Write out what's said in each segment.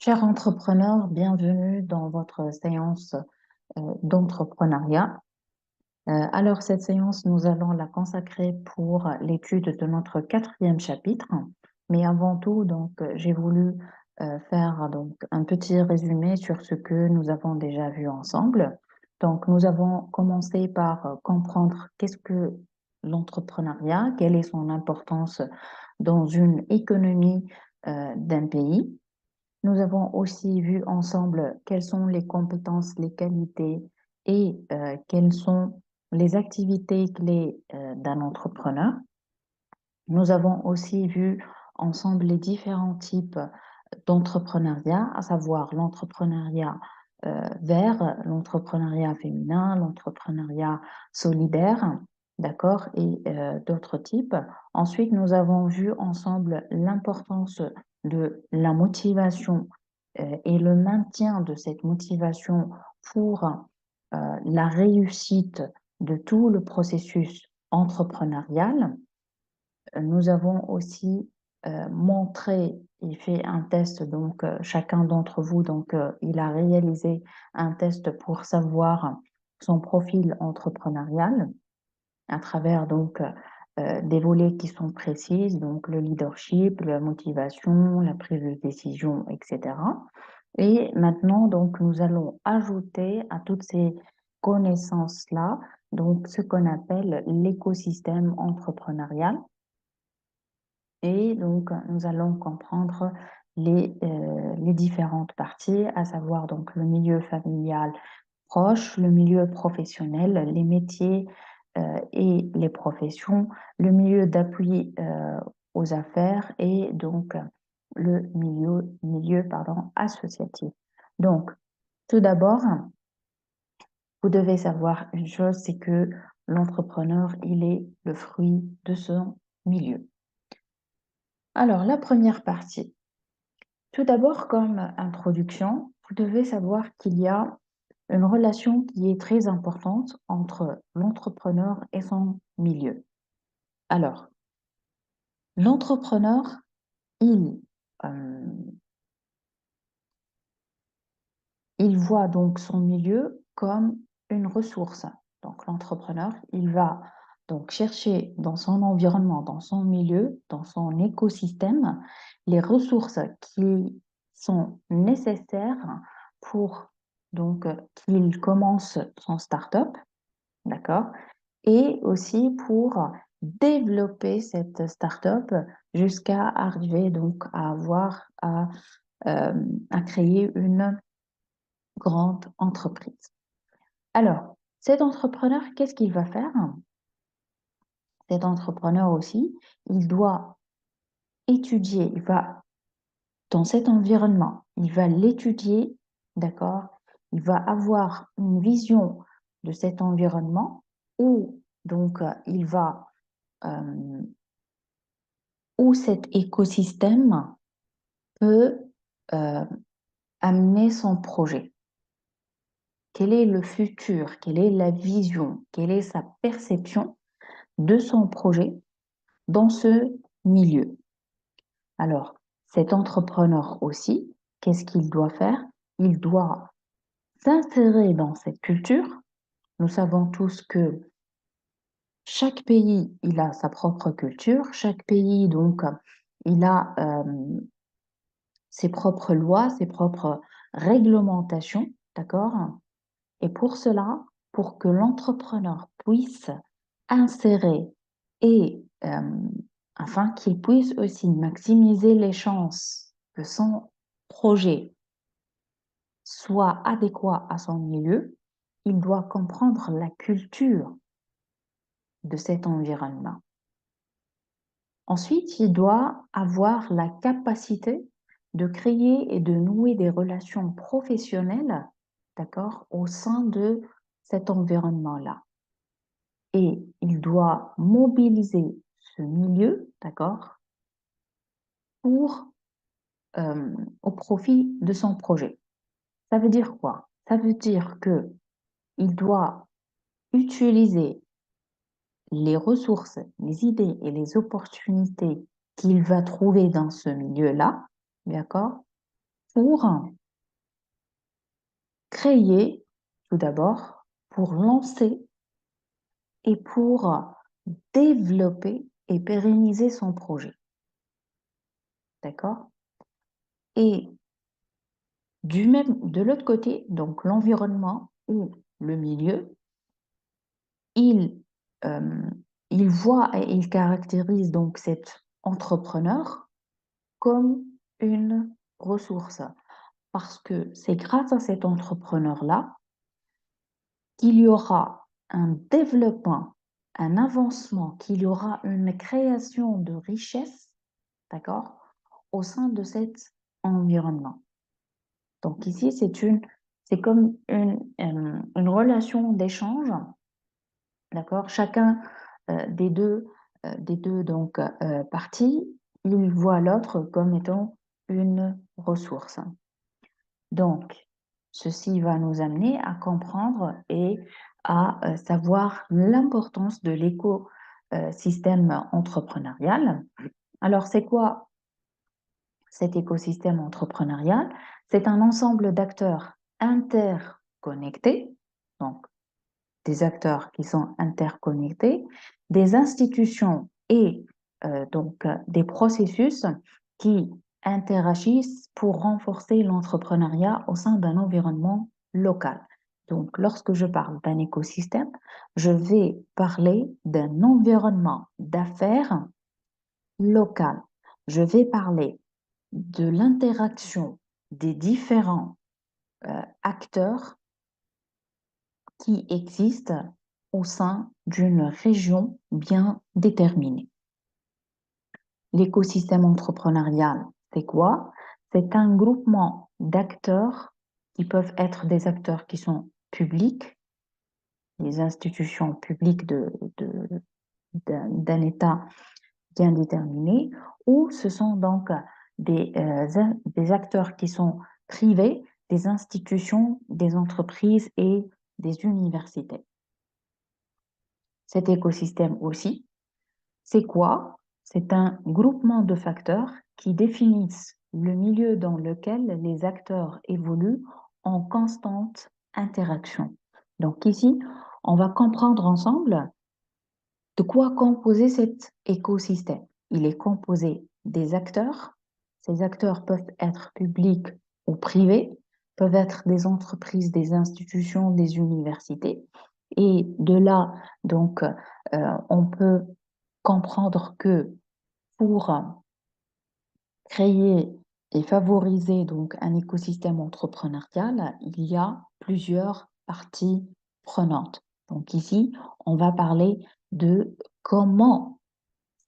Chers entrepreneurs, bienvenue dans votre séance d'entrepreneuriat. Alors, cette séance, nous allons la consacrer pour l'étude de notre quatrième chapitre. Mais avant tout, j'ai voulu faire un petit résumé sur ce que nous avons déjà vu ensemble. Donc, nous avons commencé par comprendre qu'est-ce que l'entrepreneuriat, quelle est son importance dans une économie d'un pays. Nous avons aussi vu ensemble quelles sont les compétences, les qualités et quelles sont les activités clés d'un entrepreneur. Nous avons aussi vu ensemble les différents types d'entrepreneuriat, à savoir l'entrepreneuriat vert, l'entrepreneuriat féminin, l'entrepreneuriat solidaire, d'accord, et d'autres types. Ensuite, nous avons vu ensemble l'importance de la motivation et le maintien de cette motivation pour la réussite de tout le processus entrepreneurial. Nous avons aussi montré et fait un test, chacun d'entre vous, il a réalisé un test pour savoir son profil entrepreneurial à travers des volets qui sont précis, donc le leadership, la motivation, la prise de décision, etc. Et maintenant, nous allons ajouter à toutes ces connaissances-là, ce qu'on appelle l'écosystème entrepreneurial. Et nous allons comprendre les différentes parties, à savoir le milieu familial proche, le milieu professionnel, les métiers et les professions, le milieu d'appui aux affaires et le milieu associatif. Donc, tout d'abord, vous devez savoir une chose, c'est que l'entrepreneur, il est le fruit de son milieu. Alors, la première partie. Tout d'abord, comme introduction, vous devez savoir qu'il y a une relation qui est très importante entre l'entrepreneur et son milieu. Alors, l'entrepreneur, euh, il voit donc son milieu comme une ressource. Donc, l'entrepreneur, il va donc chercher dans son environnement, dans son milieu, dans son écosystème, les ressources qui sont nécessaires pour qu'il commence son start-up, d'accord? Et aussi pour développer cette start-up jusqu'à arriver à créer une grande entreprise. Alors, cet entrepreneur, qu'est-ce qu'il va faire? Cet entrepreneur aussi, il doit étudier, dans cet environnement, il va l'étudier, d'accord? Il va avoir une vision de cet environnement où euh, où cet écosystème peut euh, amener son projet. Quel est le futur? Quelle est la vision? Quelle est sa perception de son projet dans ce milieu? Alors, cet entrepreneur aussi, qu'est-ce qu'il doit faire? Il doit s'insérer dans cette culture. Nous savons tous que chaque pays, il a sa propre culture. Chaque pays, il a ses propres lois, ses propres réglementations, d'accord? Et pour cela, pour que l'entrepreneur puisse insérer et afin qu'il puisse aussi maximiser les chances que son projet soit adéquat à son milieu, il doit comprendre la culture de cet environnement. Ensuite, il doit avoir la capacité de créer et de nouer des relations professionnelles, d'accord, au sein de cet environnement-là. Et il doit mobiliser ce milieu, d'accord, au profit de son projet. Ça veut dire quoi? Ça veut dire que il doit utiliser les ressources, les idées et les opportunités qu'il va trouver dans ce milieu-là, d'accord, pour créer, tout d'abord, pour lancer et pour développer et pérenniser son projet. D'accord? Et de l'autre côté, donc l'environnement ou le milieu, il, euh, il voit et il caractérise donc cet entrepreneur comme une ressource. Parce que c'est grâce à cet entrepreneur-là qu'il y aura un développement, un avancement, qu'il y aura une création de richesse, d'accord, au sein de cet environnement. Donc ici, c'est comme une relation d'échange, d'accord? Chacun des deux donc, parties, il voit l'autre comme étant une ressource. Donc, ceci va nous amener à comprendre et à savoir l'importance de l'écosystème entrepreneurial. Alors, c'est quoi cet écosystème entrepreneurial? C'est un ensemble d'acteurs interconnectés, donc des acteurs qui sont interconnectés, des institutions et des processus qui interagissent pour renforcer l'entrepreneuriat au sein d'un environnement local. Donc, lorsque je parle d'un écosystème, je vais parler d'un environnement d'affaires local. Je vais parler de l'interaction des différents acteurs qui existent au sein d'une région bien déterminée. L'écosystème entrepreneurial, c'est quoi? C'est un groupement d'acteurs qui peuvent être des acteurs qui sont publics, des institutions publiques d'un État bien déterminé, ou ce sont donc des acteurs qui sont privés, des institutions, des entreprises et des universités. Cet écosystème aussi, c'est quoi? C'est un groupement de facteurs qui définissent le milieu dans lequel les acteurs évoluent en constante interaction. Donc ici, on va comprendre ensemble de quoi composer cet écosystème. Il est composé des acteurs. Ces acteurs peuvent être publics ou privés, peuvent être des entreprises, des institutions, des universités. Et de là, donc, on peut comprendre que pour créer et favoriser donc un écosystème entrepreneurial, il y a plusieurs parties prenantes. Donc ici, on va parler de comment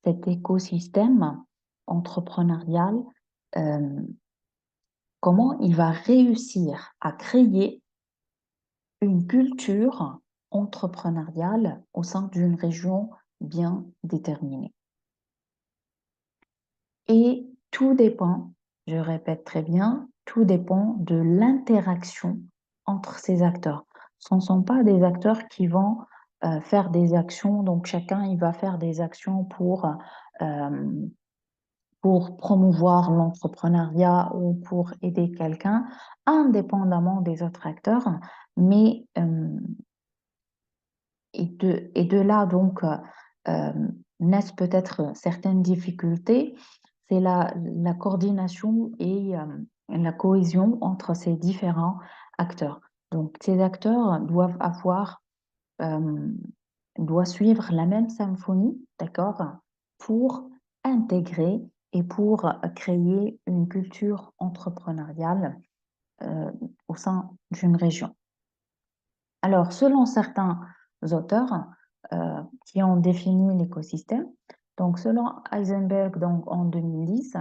cet écosystème entrepreneurial, euh, comment il va réussir à créer une culture entrepreneuriale au sein d'une région bien déterminée. Et tout dépend, je répète très bien, tout dépend de l'interaction entre ces acteurs. Ce ne sont pas des acteurs qui vont faire des actions, donc chacun il va faire des actions pour promouvoir l'entrepreneuriat ou pour aider quelqu'un, indépendamment des autres acteurs, mais et de là donc euh, naissent peut-être certaines difficultés, c'est la coordination et la cohésion entre ces différents acteurs. Donc ces acteurs euh, doivent suivre la même symphonie, d'accord, pour intégrer et pour créer une culture entrepreneuriale euh, au sein d'une région. Alors, selon certains auteurs qui ont défini l'écosystème, donc selon Heisenberg donc, en 2010,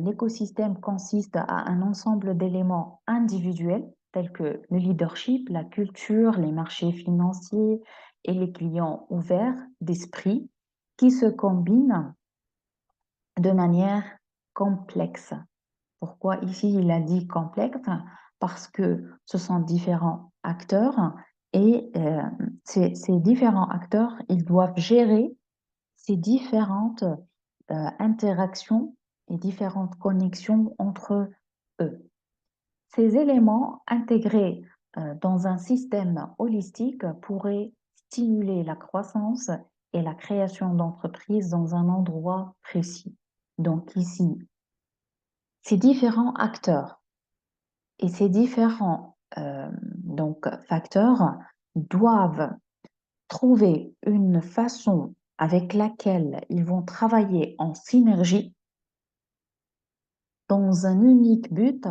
l'écosystème consiste à un ensemble d'éléments individuels tels que le leadership, la culture, les marchés financiers et les clients ouverts d'esprit qui se combinent de manière complexe. Pourquoi ici il a dit complexe? Parce que ce sont différents acteurs et ces différents acteurs, ils doivent gérer ces différentes interactions et différentes connexions entre eux. Ces éléments intégrés dans un système holistique pourraient stimuler la croissance et la création d'entreprises dans un endroit précis. Donc ici, ces différents acteurs et ces différents facteurs doivent trouver une façon avec laquelle ils vont travailler en synergie dans un unique but,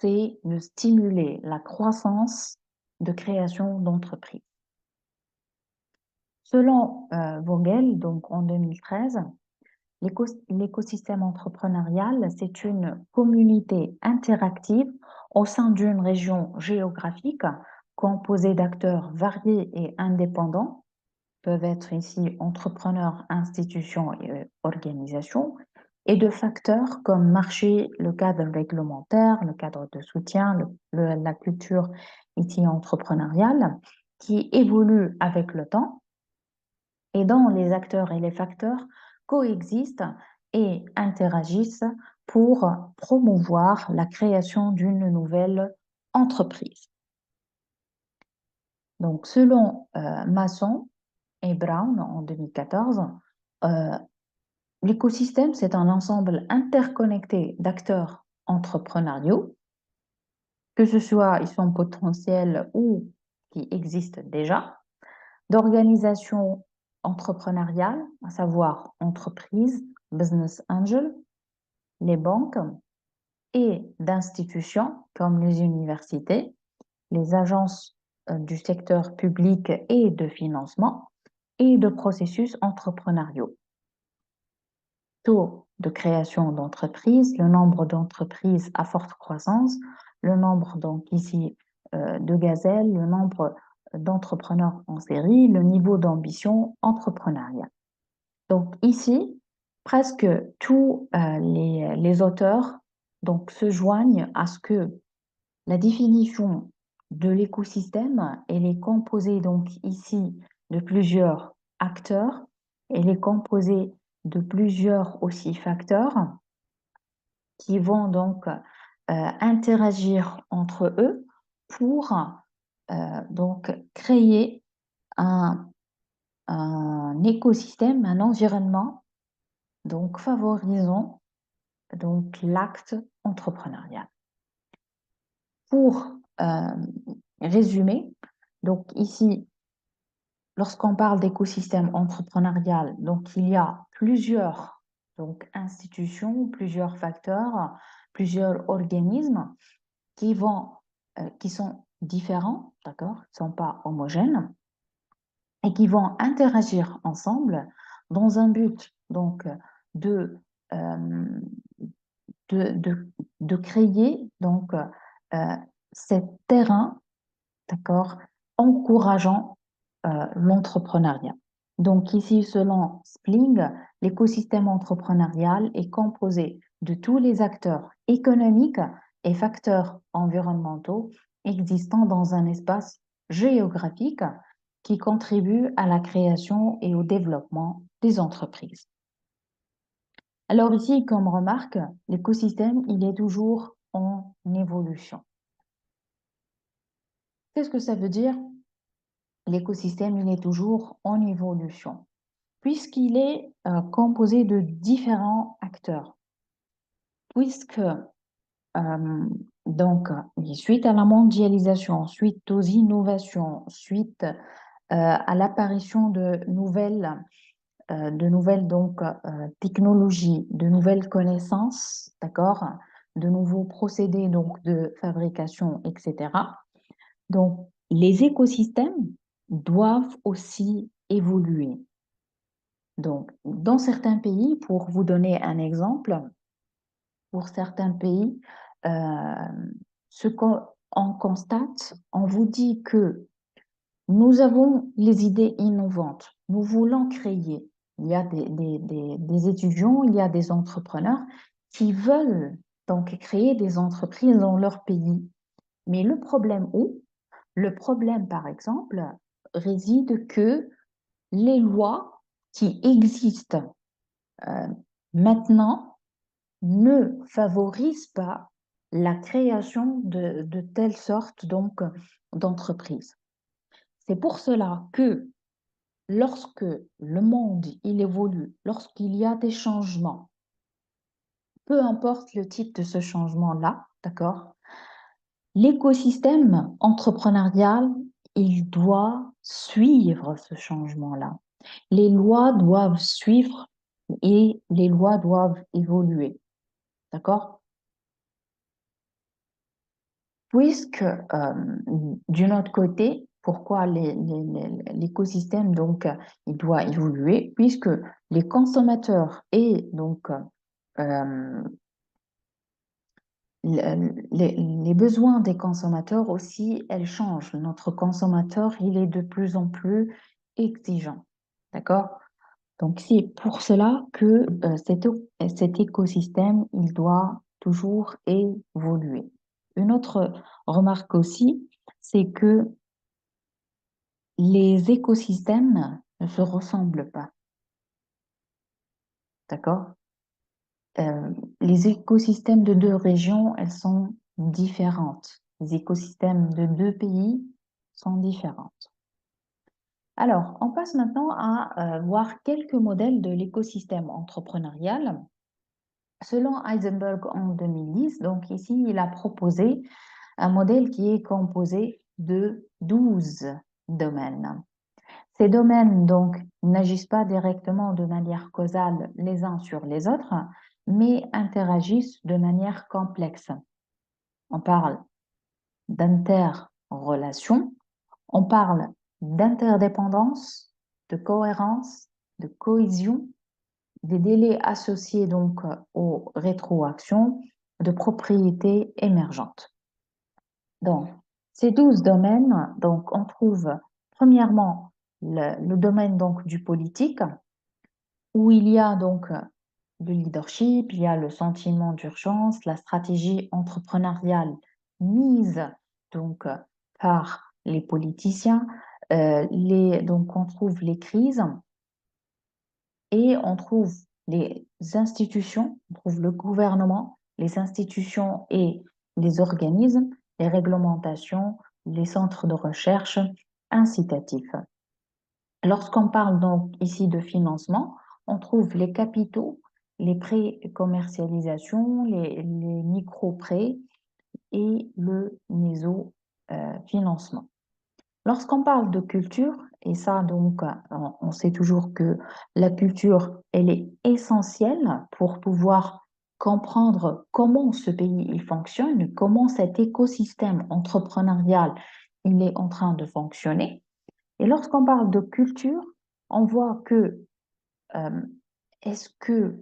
c'est de stimuler la croissance de création d'entreprises. Selon Vogel, donc en 2013, l'écosystème entrepreneurial, c'est une communauté interactive au sein d'une région géographique composée d'acteurs variés et indépendants, peuvent être ici entrepreneurs, institutions et organisations, et de facteurs comme marché, le cadre réglementaire, le cadre de soutien, la culture ici entrepreneuriale, qui évoluent avec le temps et dont les acteurs et les facteurs coexistent et interagissent pour promouvoir la création d'une nouvelle entreprise. Donc, selon Masson et Brown en 2014, l'écosystème, c'est un ensemble interconnecté d'acteurs entrepreneuriaux, que ce soit ils sont potentiels ou qui existent déjà, d'organisations entrepreneuriales, à savoir entreprises, business angels, les banques, et d'institutions comme les universités, les agences du secteur public et de financement, et de processus entrepreneuriaux. Taux de création d'entreprises, le nombre d'entreprises à forte croissance, le nombre donc ici de gazelles, le nombre d'entrepreneurs en série, le niveau d'ambition entrepreneuriale. Donc ici, presque tous les auteurs donc, se joignent à ce que la définition de l'écosystème, elle est composée donc ici de plusieurs acteurs, elle est composée de plusieurs aussi facteurs qui vont donc interagir entre eux pour donc créer un écosystème, un environnement donc favorisant donc l'acte entrepreneurial. Pour résumer, donc ici, lorsqu'on parle d'écosystème entrepreneurial, donc il y a plusieurs donc, institutions, plusieurs facteurs, plusieurs organismes qui qui sont différents, d'accord, qui ne sont pas homogènes, et qui vont interagir ensemble dans un but donc de, euh, de créer donc cet terrain, d'accord, encourageant l'entrepreneuriat. Donc ici, selon Spling, l'écosystème entrepreneurial est composé de tous les acteurs économiques et facteurs environnementaux existants dans un espace géographique qui contribuent à la création et au développement des entreprises. Alors ici, comme remarque, l'écosystème, il est toujours en évolution. Qu'est-ce que ça veut dire? L'écosystème, il est toujours en évolution, puisqu'il est composé de différents acteurs. Puisque, donc, suite à la mondialisation, suite aux innovations, suite à l'apparition de nouvelles donc, technologies, de nouvelles connaissances, d'accord, de nouveaux procédés donc, de fabrication, etc. Donc, les écosystèmes doivent aussi évoluer. Donc, dans certains pays, pour vous donner un exemple, pour certains pays, ce qu'on constate, on vous dit que nous avons les idées innovantes, nous voulons créer. Il y a des étudiants, il y a des entrepreneurs qui veulent donc créer des entreprises dans leur pays. Mais le problème où? Le problème, par exemple, réside que les lois qui existent maintenant ne favorisent pas la création de telle sorte donc d'entreprise. C'est pour cela que lorsque le monde il évolue, lorsqu'il y a des changements, peu importe le type de ce changement-là, d'accord, l'écosystème entrepreneurial, il doit suivre ce changement-là. Les lois doivent suivre et les lois doivent évoluer, d'accord? Puisque, d'un autre côté, pourquoi l'écosystème, donc, il doit évoluer, puisque les consommateurs et donc euh, les besoins des consommateurs aussi, elles changent. Notre consommateur, il est de plus en plus exigeant, d'accord? Donc, c'est pour cela que cet écosystème, il doit toujours évoluer. Une autre remarque aussi, c'est que les écosystèmes ne se ressemblent pas, d'accord? Euh, les écosystèmes de deux régions, elles sont différentes. Les écosystèmes de deux pays sont différents. Alors, on passe maintenant à voir quelques modèles de l'écosystème entrepreneurial. Selon Heisenberg en 2010, donc ici, il a proposé un modèle qui est composé de 12 domaines. Ces domaines, donc, n'agissent pas directement de manière causale les uns sur les autres, mais interagissent de manière complexe. On parle d'interrelation, on parle d'interdépendance, de cohérence, de cohésion, des délais associés donc aux rétroactions, de propriétés émergentes. Donc, ces 12 domaines, donc, on trouve premièrement le domaine donc, du politique, où il y a donc le leadership, il y a le sentiment d'urgence, la stratégie entrepreneuriale mise donc par les politiciens, donc on trouve les crises et on trouve les institutions, on trouve le gouvernement, les institutions et les organismes, les réglementations, les centres de recherche incitatifs. Lorsqu'on parle donc ici de financement, on trouve les capitaux, les pré-commercialisations, les micro-prêts et le méso-financement. Lorsqu'on parle de culture, et ça donc on sait toujours que la culture, elle est essentielle pour pouvoir comprendre comment ce pays il fonctionne, comment cet écosystème entrepreneurial il est en train de fonctionner. Et lorsqu'on parle de culture, on voit que euh, est-ce que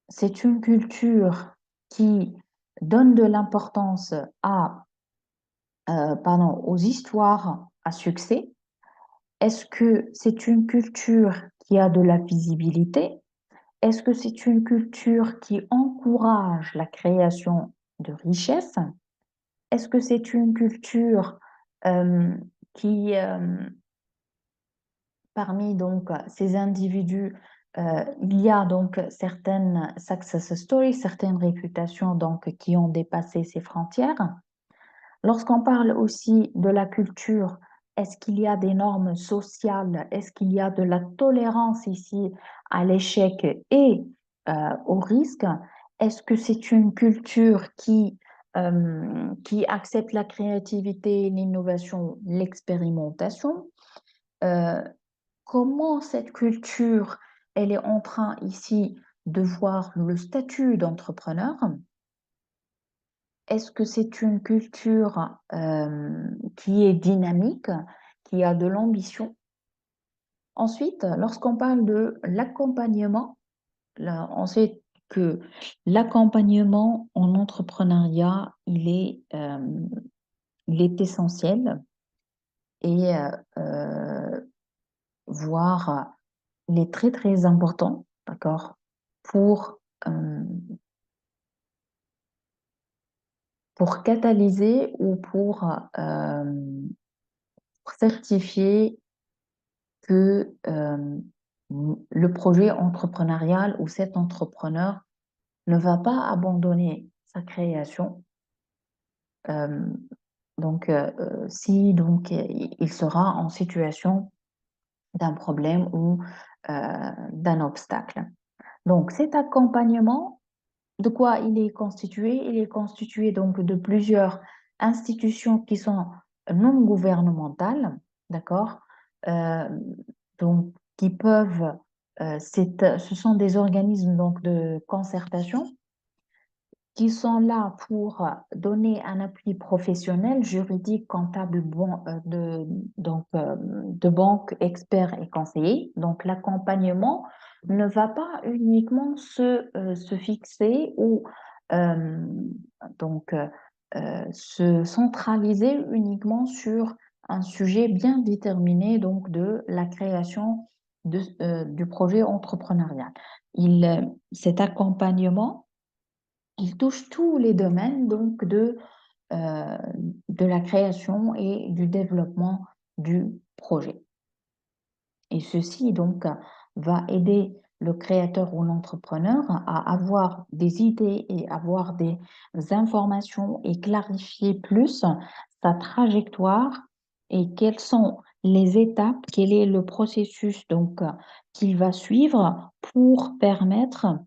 c'est une culture qui donne de l'importance aux histoires à succès? Est-ce que c'est une culture qui a de la visibilité? Est-ce que c'est une culture qui encourage la création de richesses? Est-ce que c'est une culture euh, qui, parmi donc ces individus, il y a donc certaines success stories, certaines réputations donc qui ont dépassé ces frontières. Lorsqu'on parle aussi de la culture, est-ce qu'il y a des normes sociales? Est-ce qu'il y a de la tolérance ici à l'échec et au risque? Est-ce que c'est une culture qui accepte la créativité, l'innovation, l'expérimentation? Euh, Comment cette culture, elle est en train ici de voir le statut d'entrepreneur? Est-ce que c'est une culture qui est dynamique, qui a de l'ambition? Ensuite, lorsqu'on parle de l'accompagnement, là, on sait que l'accompagnement en entrepreneuriat, il est essentiel et voire il est très très important, d'accord, pour, euh, pour catalyser ou pour certifier que le projet entrepreneurial ou cet entrepreneur ne va pas abandonner sa création, euh, si donc il sera en situation d'un problème ou d'un obstacle. Donc cet accompagnement, de quoi il est constitué? Il est constitué donc de plusieurs institutions qui sont non gouvernementales, d'accord? Euh, donc qui peuvent, ce sont des organismes donc de concertation qui sont là pour donner un appui professionnel, juridique, comptable, de banque, experts et conseillers. Donc, l'accompagnement ne va pas uniquement se fixer ou euh, donc, se centraliser uniquement sur un sujet bien déterminé, donc de la création du projet entrepreneurial. Cet accompagnement il touche tous les domaines donc euh, de la création et du développement du projet. Et ceci donc va aider le créateur ou l'entrepreneur à avoir des idées et avoir des informations et clarifier plus sa trajectoire et quelles sont les étapes, quel est le processus donc qu'il va suivre pour permettre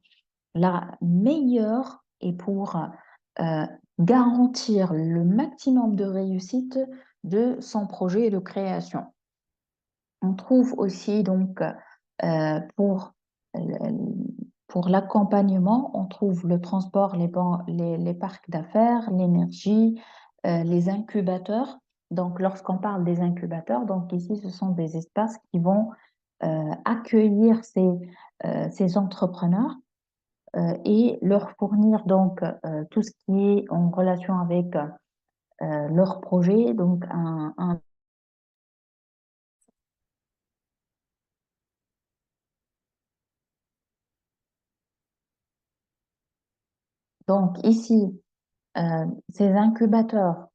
la meilleure et pour euh, garantir le maximum de réussite de son projet de création. On trouve aussi donc pour l'accompagnement, on trouve le transport, les parcs d'affaires, l'énergie, les incubateurs. Donc, lorsqu'on parle des incubateurs, donc ici, ce sont des espaces qui vont accueillir ces entrepreneurs et leur fournir donc tout ce qui est en relation avec leur projet. Donc ici, ces incubateurs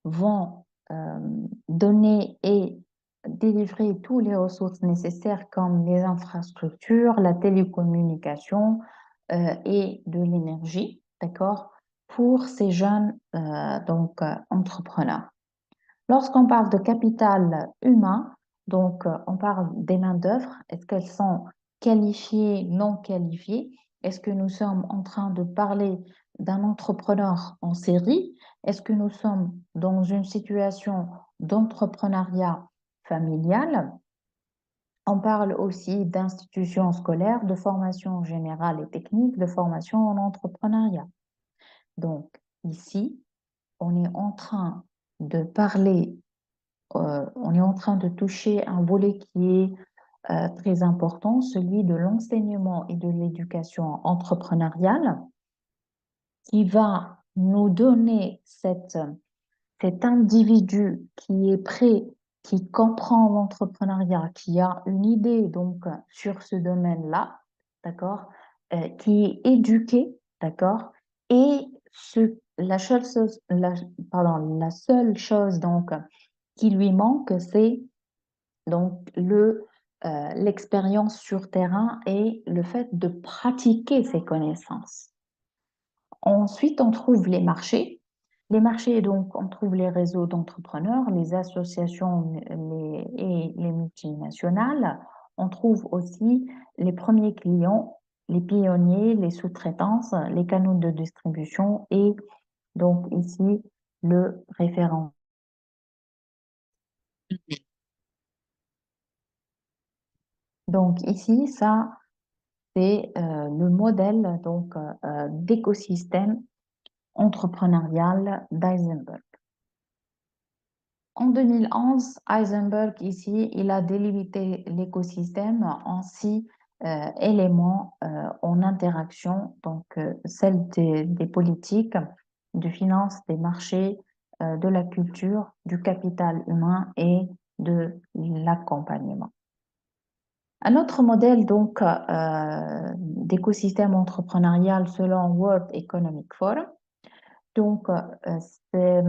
vont donner et délivrer toutes les ressources nécessaires comme les infrastructures, la télécommunication et de l'énergie, d'accord, pour ces jeunes entrepreneurs. Lorsqu'on parle de capital humain, donc on parle des main-d'œuvre. Est-ce qu'elles sont qualifiées, non qualifiées? Est-ce que nous sommes en train de parler d'un entrepreneur en série? Est-ce que nous sommes dans une situation d'entrepreneuriat familial? On parle aussi d'institutions scolaires, de formation générale et technique, de formation en entrepreneuriat. Donc ici, on est en train de parler on est en train de toucher un volet qui est très important, celui de l'enseignement et de l'éducation entrepreneuriale, qui va nous donner cet individu qui est prêt, qui comprend l'entrepreneuriat, qui a une idée donc sur ce domaine-là, d'accord, qui est éduqué, d'accord, et la seule chose donc qui lui manque, c'est donc l'expérience sur terrain et le fait de pratiquer ses connaissances. Ensuite, on trouve les marchés. Les marchés, donc, on trouve les réseaux d'entrepreneurs, les associations et les multinationales. On trouve aussi les premiers clients, les pionniers, les sous-traitances, les canaux de distribution et donc ici le référent. Donc ici, ça, c'est le modèle donc d'écosystème entrepreneurial d'Eisenberg. En 2011, Heisenberg, ici, il a délimité l'écosystème en six éléments en interaction, donc celle des politiques, de finances, des marchés, de la culture, du capital humain et de l'accompagnement. Un autre modèle donc d'écosystème entrepreneurial selon World Economic Forum. Donc, c'est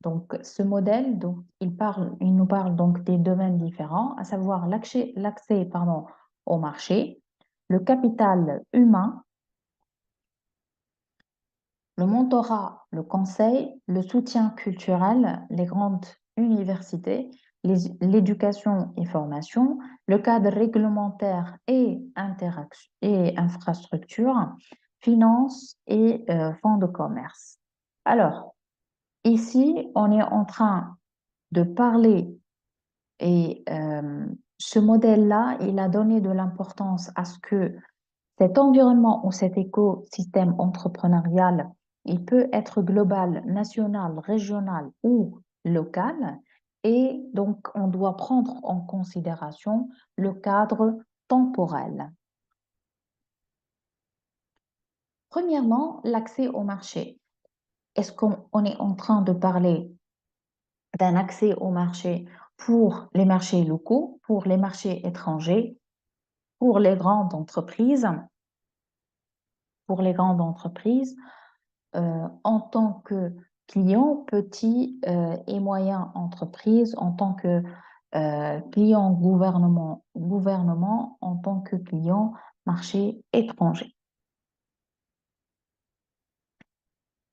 donc, ce modèle, donc, il nous parle donc des domaines différents, à savoir l'accès au marché, le capital humain, le mentorat, le conseil, le soutien culturel, les grandes universités, l'éducation et formation, le cadre réglementaire et infrastructure, finances et fonds de commerce. Alors, ici, on est en train de parler et ce modèle-là, il a donné de l'importance à ce que cet environnement ou cet écosystème entrepreneurial, il peut être global, national, régional ou local. Et donc, on doit prendre en considération le cadre temporel. Premièrement, l'accès au marché. Est-ce qu'on est en train de parler d'un accès au marché pour les marchés locaux, pour les marchés étrangers, pour les grandes entreprises, pour les grandes entreprises en tant que client, petit et moyen entreprise, en tant que client gouvernement, en tant que client marché étranger.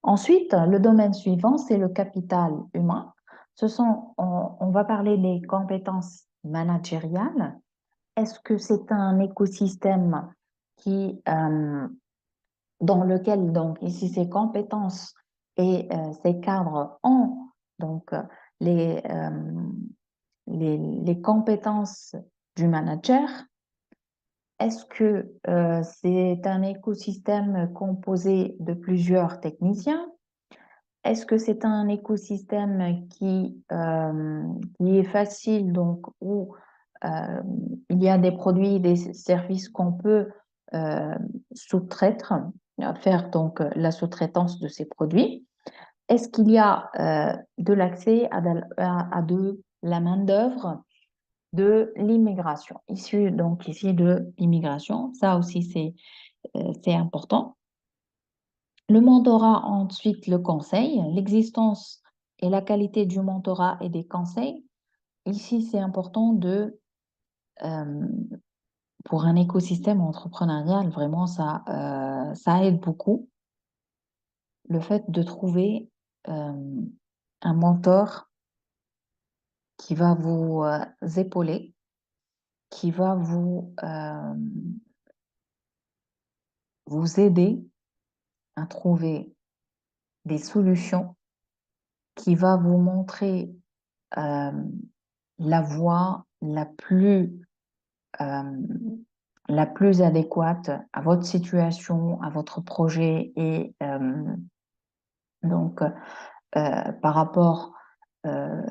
Ensuite, le domaine suivant, c'est le capital humain. On va parler des compétences managériales. Est-ce que c'est un écosystème qui, dans lequel, donc, ici, ces compétences et ces cadres ont donc les, euh, les compétences du manager? Est-ce que c'est un écosystème composé de plusieurs techniciens? Est-ce que c'est un écosystème qui est facile, donc où euh, il y a des produits, des services qu'on peut euh, sous-traiter, faire donc la sous-traitance de ces produits? Est-ce qu'il y a de l'accès à de la main-d'œuvre de l'immigration, issue donc ici de l'immigration? Ça aussi, c'est important. Le mentorat, ensuite le conseil, l'existence et la qualité du mentorat et des conseils. Ici, c'est important euh, pour un écosystème entrepreneurial, vraiment, ça aide beaucoup le fait de trouver un mentor qui va vous épauler, qui va vous aider à trouver des solutions, qui va vous montrer euh, la voie euh, la plus adéquate à votre situation, à votre projet et donc par rapport, euh,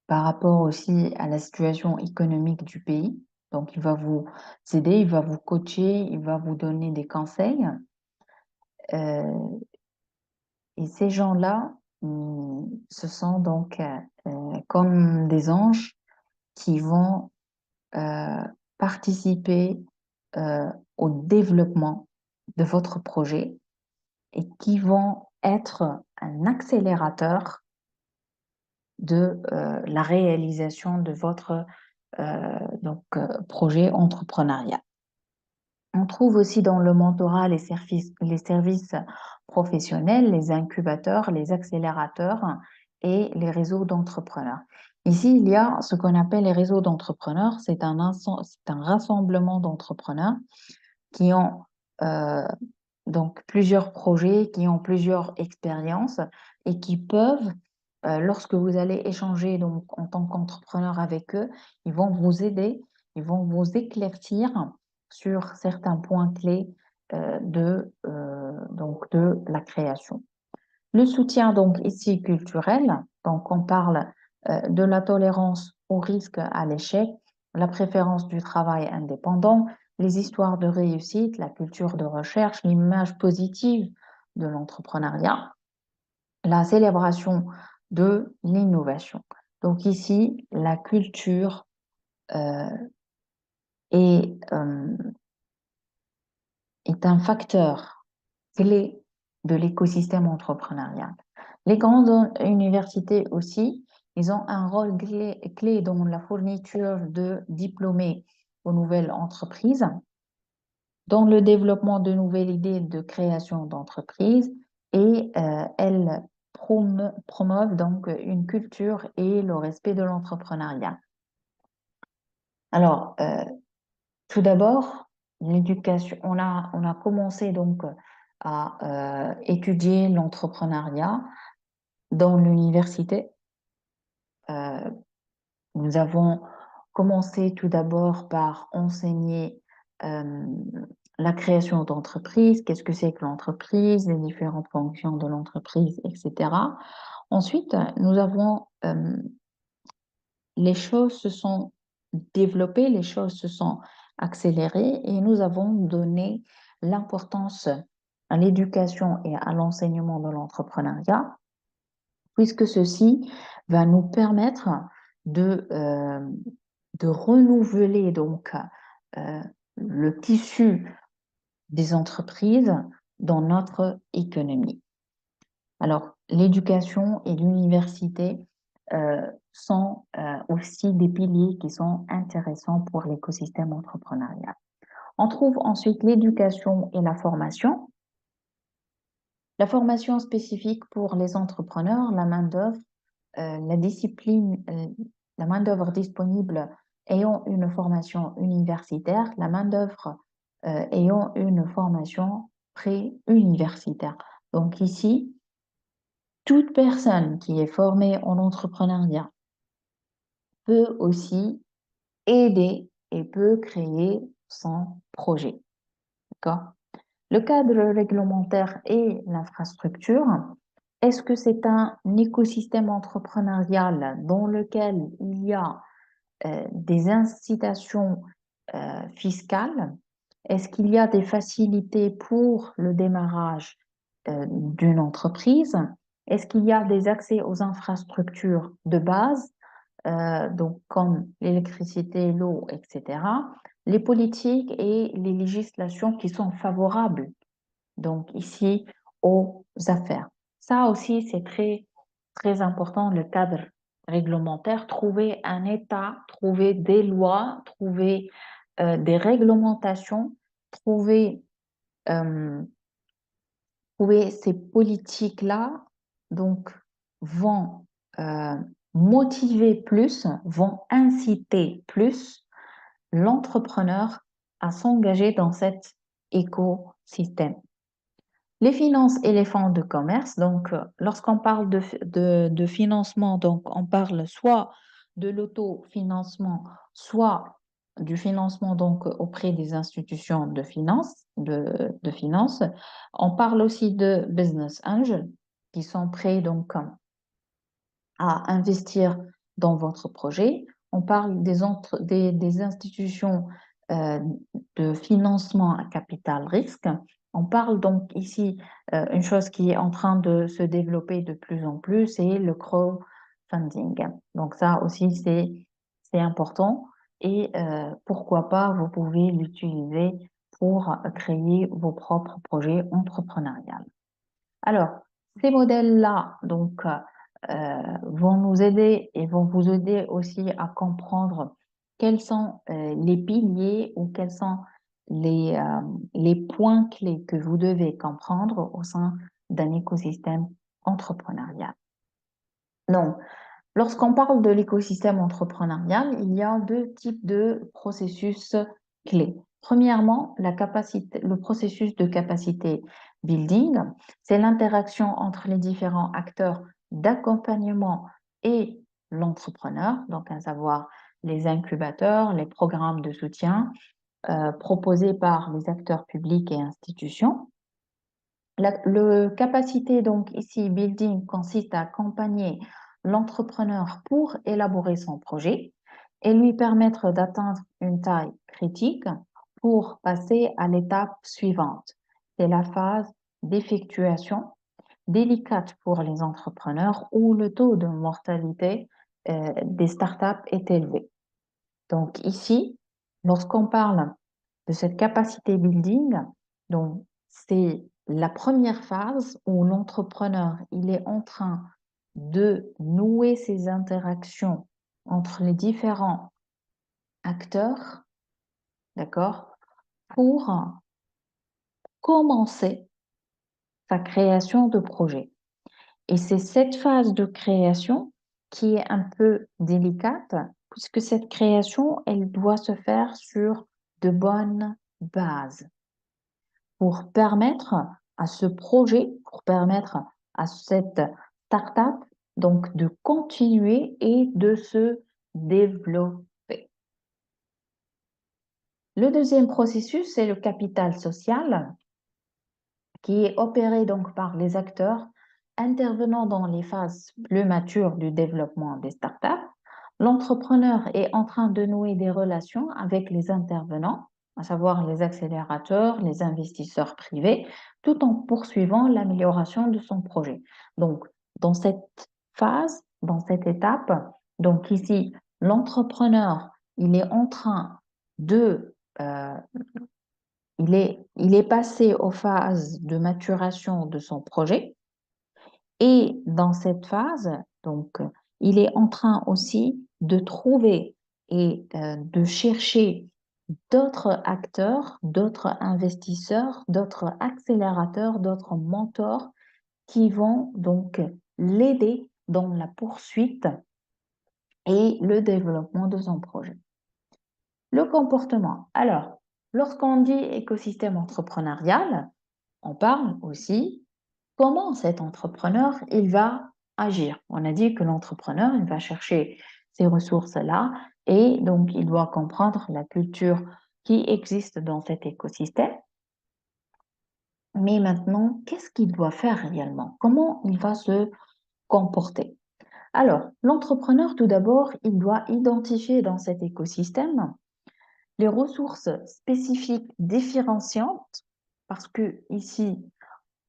par rapport aussi à la situation économique du pays. Donc, il va vous aider, il va vous coacher, il va vous donner des conseils. Euh, et ces gens-là, ce sont donc comme des anges qui vont euh, participer au développement de votre projet et qui vont être un accélérateur de la réalisation de votre projet entrepreneurial. On trouve aussi dans le mentorat les services professionnels, les incubateurs, les accélérateurs et les réseaux d'entrepreneurs. Ici, il y a ce qu'on appelle les réseaux d'entrepreneurs. C'est un rassemblement d'entrepreneurs qui ont euh, donc plusieurs projets, qui ont plusieurs expériences et qui peuvent, lorsque vous allez échanger donc, en tant qu'entrepreneur avec eux, ils vont vous aider, ils vont vous éclaircir sur certains points clés donc de la création. Le soutien donc ici culturel, donc on parle de la tolérance au risque à l'échec, la préférence du travail indépendant, les histoires de réussite, la culture de recherche, l'image positive de l'entrepreneuriat, la célébration de l'innovation. Donc ici, la culture euh, est, euh, est un facteur clé de l'écosystème entrepreneurial. Les grandes universités aussi, ils ont un rôle clé dans la fourniture de diplômés aux nouvelles entreprises, dans le développement de nouvelles idées de création d'entreprises et elles promeuvent donc une culture et le respect de l'entrepreneuriat. Alors, tout d'abord, l'éducation, on a commencé donc à étudier l'entrepreneuriat dans l'université. Nous avons commencé tout d'abord par enseigner euh, la création d'entreprise, qu'est-ce que c'est que l'entreprise, les différentes fonctions de l'entreprise, etc. Ensuite, les choses se sont développées, les choses se sont accélérées et nous avons donné l'importance à l'éducation et à l'enseignement de l'entrepreneuriat, puisque ceci va nous permettre de, euh, de renouveler donc euh, le tissu des entreprises dans notre économie. Alors, l'éducation et l'université sont aussi des piliers qui sont intéressants pour l'écosystème entrepreneurial. On trouve ensuite l'éducation et la formation. La formation spécifique pour les entrepreneurs, la main-d'œuvre, la discipline, la main-d'œuvre disponible ayant une formation universitaire, la main-d'œuvre ayant une formation pré-universitaire. Donc ici, toute personne qui est formée en entrepreneuriat peut aussi aider et peut créer son projet. D'accord? Le cadre réglementaire et l'infrastructure, est-ce que c'est un écosystème entrepreneurial dans lequel il y a des incitations fiscales? Est-ce qu'il y a des facilités pour le démarrage d'une entreprise? Est-ce qu'il y a des accès aux infrastructures de base, donc comme l'électricité, l'eau, etc. Les politiques et les législations qui sont favorables, donc ici, aux affaires. Ça aussi, c'est très, très important, le cadre réglementaire, trouver un État, trouver des lois, trouver des réglementations, trouver, euh, trouver ces politiques-là, donc, vont euh, motiver plus, vont inciter plus l'entrepreneur à s'engager dans cet écosystème. Les finances et les fonds de commerce, donc lorsqu'on parle de financement, donc on parle soit de l'autofinancement, soit du financement donc auprès des institutions de finance. On parle aussi de business angels qui sont prêts donc à investir dans votre projet. On parle des institutions euh, de financement à capital risque. On parle donc ici, une chose qui est en train de se développer de plus en plus, c'est le crowdfunding. Donc ça aussi, c'est important et pourquoi pas, vous pouvez l'utiliser pour créer vos propres projets entrepreneuriaux. Alors, ces modèles-là, donc, vont nous aider et vont vous aider aussi à comprendre quels sont les piliers ou quels sont les points clés que vous devez comprendre au sein d'un écosystème entrepreneurial. Donc, lorsqu'on parle de l'écosystème entrepreneurial, il y a deux types de processus clés. Premièrement, le processus de capacité building, c'est l'interaction entre les différents acteurs d'accompagnement et l'entrepreneur, donc à savoir les incubateurs, les programmes de soutien proposés par les acteurs publics et institutions. Le capacité, donc ici, building, consiste à accompagner l'entrepreneur pour élaborer son projet et lui permettre d'atteindre une taille critique pour passer à l'étape suivante. C'est la phase d'effectuation délicate pour les entrepreneurs où le taux de mortalité des startups est élevé. Donc ici, lorsqu'on parle de cette capacité building, donc c'est la première phase où l'entrepreneur, il est en train de nouer ses interactions entre les différents acteurs, d'accord, pour commencer sa création de projet. Et c'est cette phase de création qui est un peu délicate, puisque cette création, elle doit se faire sur de bonnes bases pour permettre à ce projet, pour permettre à cette start-up donc de continuer et de se développer. Le deuxième processus, c'est le capital social qui est opéré donc par les acteurs intervenant dans les phases plus matures du développement des startups. L'entrepreneur est en train de nouer des relations avec les intervenants, à savoir les accélérateurs, les investisseurs privés, tout en poursuivant l'amélioration de son projet. Donc, dans cette phase, dans cette étape, donc ici, l'entrepreneur, il est en train de il est passé aux phases de maturation de son projet et dans cette phase, donc, il est en train aussi de trouver et de chercher d'autres acteurs, d'autres investisseurs, d'autres accélérateurs, d'autres mentors qui vont donc l'aider dans la poursuite et le développement de son projet. Le comportement. Alors, lorsqu'on dit écosystème entrepreneurial, on parle aussi comment cet entrepreneur, il va agir. On a dit que l'entrepreneur, il va chercher ces ressources-là et donc il doit comprendre la culture qui existe dans cet écosystème. Mais maintenant, qu'est-ce qu'il doit faire réellement? Comment il va se comporter? Alors, l'entrepreneur, tout d'abord, il doit identifier dans cet écosystème les ressources spécifiques différenciantes, parce que ici,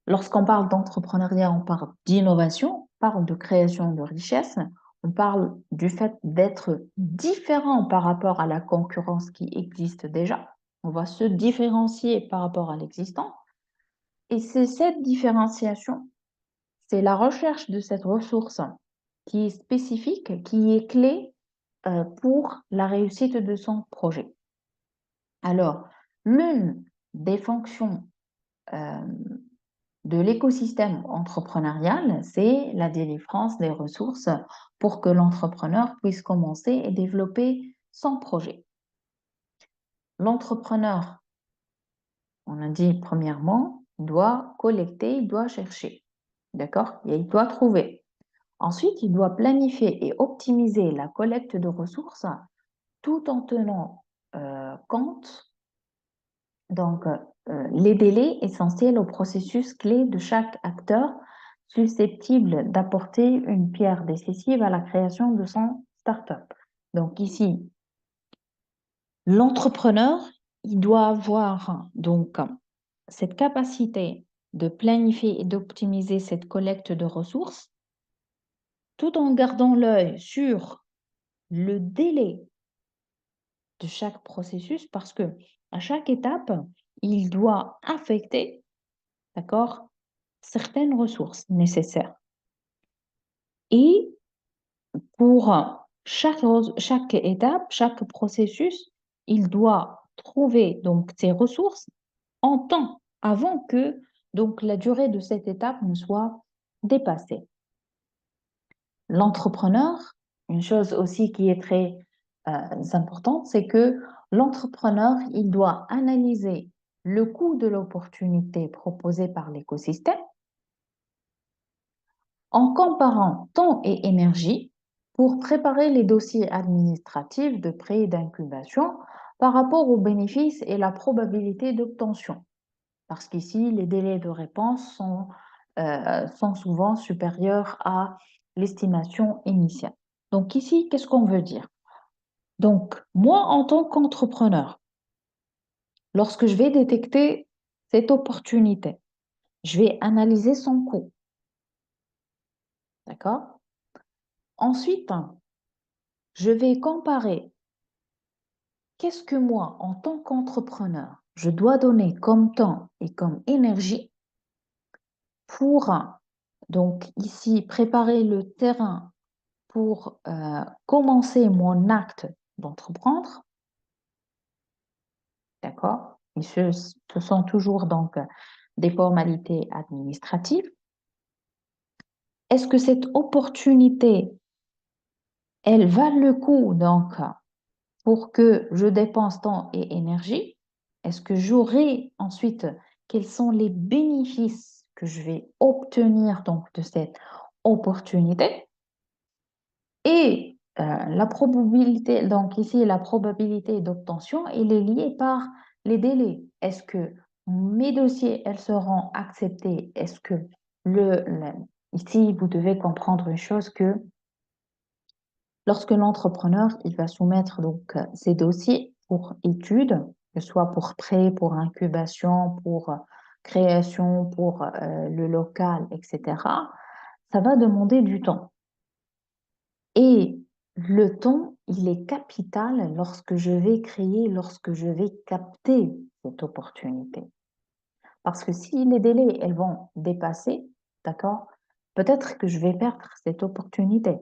lorsqu'on parle d'entrepreneuriat, on parle d'innovation, on parle de création de richesse, on parle du fait d'être différent par rapport à la concurrence qui existe déjà. On va se différencier par rapport à l'existant. Et c'est cette différenciation, c'est la recherche de cette ressource qui est spécifique, qui est clé pour la réussite de son projet. Alors, l'une des fonctions de l'écosystème entrepreneurial, c'est la délivrance des ressources pour que l'entrepreneur puisse commencer et développer son projet. L'entrepreneur, on a dit premièrement, doit collecter, il doit chercher, d'accord? Et il doit trouver. Ensuite, il doit planifier et optimiser la collecte de ressources tout en tenant compte donc les délais essentiels au processus clé de chaque acteur susceptible d'apporter une pierre décisive à la création de son startup. Donc ici, l'entrepreneur, il doit avoir donc cette capacité de planifier et d'optimiser cette collecte de ressources tout en gardant l'œil sur le délai de chaque processus parce que à chaque étape, il doit affecter, d'accord, certaines ressources nécessaires. Et pour chaque étape, chaque processus, il doit trouver donc ces ressources en temps avant que donc la durée de cette étape ne soit dépassée. L'entrepreneur, une chose aussi qui est très importante, c'est que l'entrepreneur, il doit analyser le coût de l'opportunité proposée par l'écosystème en comparant temps et énergie pour préparer les dossiers administratifs de prêt et d'incubation par rapport aux bénéfices et la probabilité d'obtention. Parce qu'ici, les délais de réponse sont souvent supérieurs à l'estimation initiale. Donc ici, qu'est-ce qu'on veut dire? Donc, moi, en tant qu'entrepreneur, lorsque je vais détecter cette opportunité, je vais analyser son coût. D'accord? Ensuite, je vais comparer qu'est-ce que moi, en tant qu'entrepreneur, je dois donner comme temps et comme énergie pour, donc ici, préparer le terrain pour commencer mon acte d'entreprendre. D'accord? Et ce sont toujours donc des formalités administratives? Est-ce que cette opportunité, elle vaut le coup donc pour que je dépense temps et énergie? Est-ce que j'aurai ensuite, quels sont les bénéfices que je vais obtenir donc de cette opportunité? Et la probabilité, donc ici, la probabilité d'obtention, elle est liée par les délais. Est-ce que mes dossiers, elles seront acceptés? Est-ce que ici, vous devez comprendre une chose que lorsque l'entrepreneur, il va soumettre donc ses dossiers pour études, que ce soit pour prêt, pour incubation, pour création, pour le local, etc., ça va demander du temps. Et le temps, il est capital lorsque je vais créer, lorsque je vais capter cette opportunité. Parce que si les délais, elles vont dépasser, d'accord, peut-être que je vais perdre cette opportunité.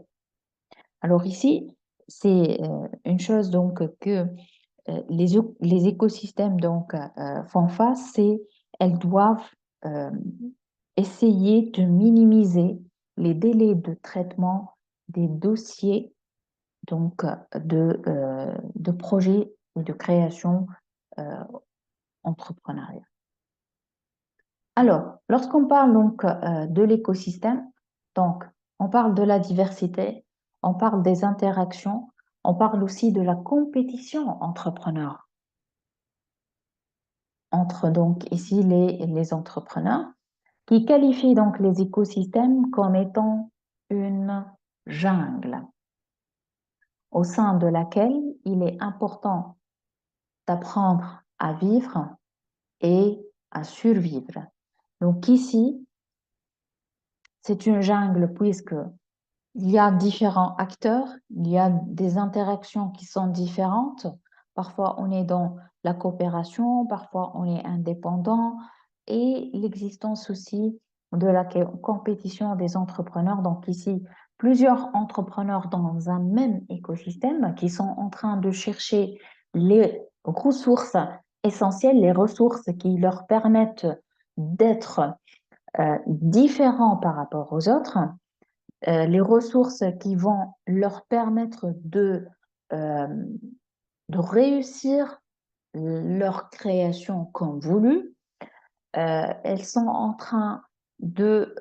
Alors ici, c'est une chose donc que les écosystèmes donc font face, c'est elles doivent euh, essayer de minimiser les délais de traitement des dossiers donc de projets et de création euh, entrepreneuriale. Alors, lorsqu'on parle donc de l'écosystème, donc on parle de la diversité, on parle des interactions, on parle aussi de la compétition entrepreneur entre donc ici les entrepreneurs qui qualifient donc les écosystèmes comme étant une jungle au sein de laquelle il est important d'apprendre à vivre et à survivre. Donc ici, c'est une jungle puisque il y a différents acteurs, il y a des interactions qui sont différentes. Parfois, on est dans la coopération, parfois, on est indépendant et l'existence aussi de la compétition des entrepreneurs. Donc ici, plusieurs entrepreneurs dans un même écosystème qui sont en train de chercher les ressources essentielles, les ressources qui leur permettent d'être différents par rapport aux autres, les ressources qui vont leur permettre euh, de réussir leur création comme voulu. Elles sont en train de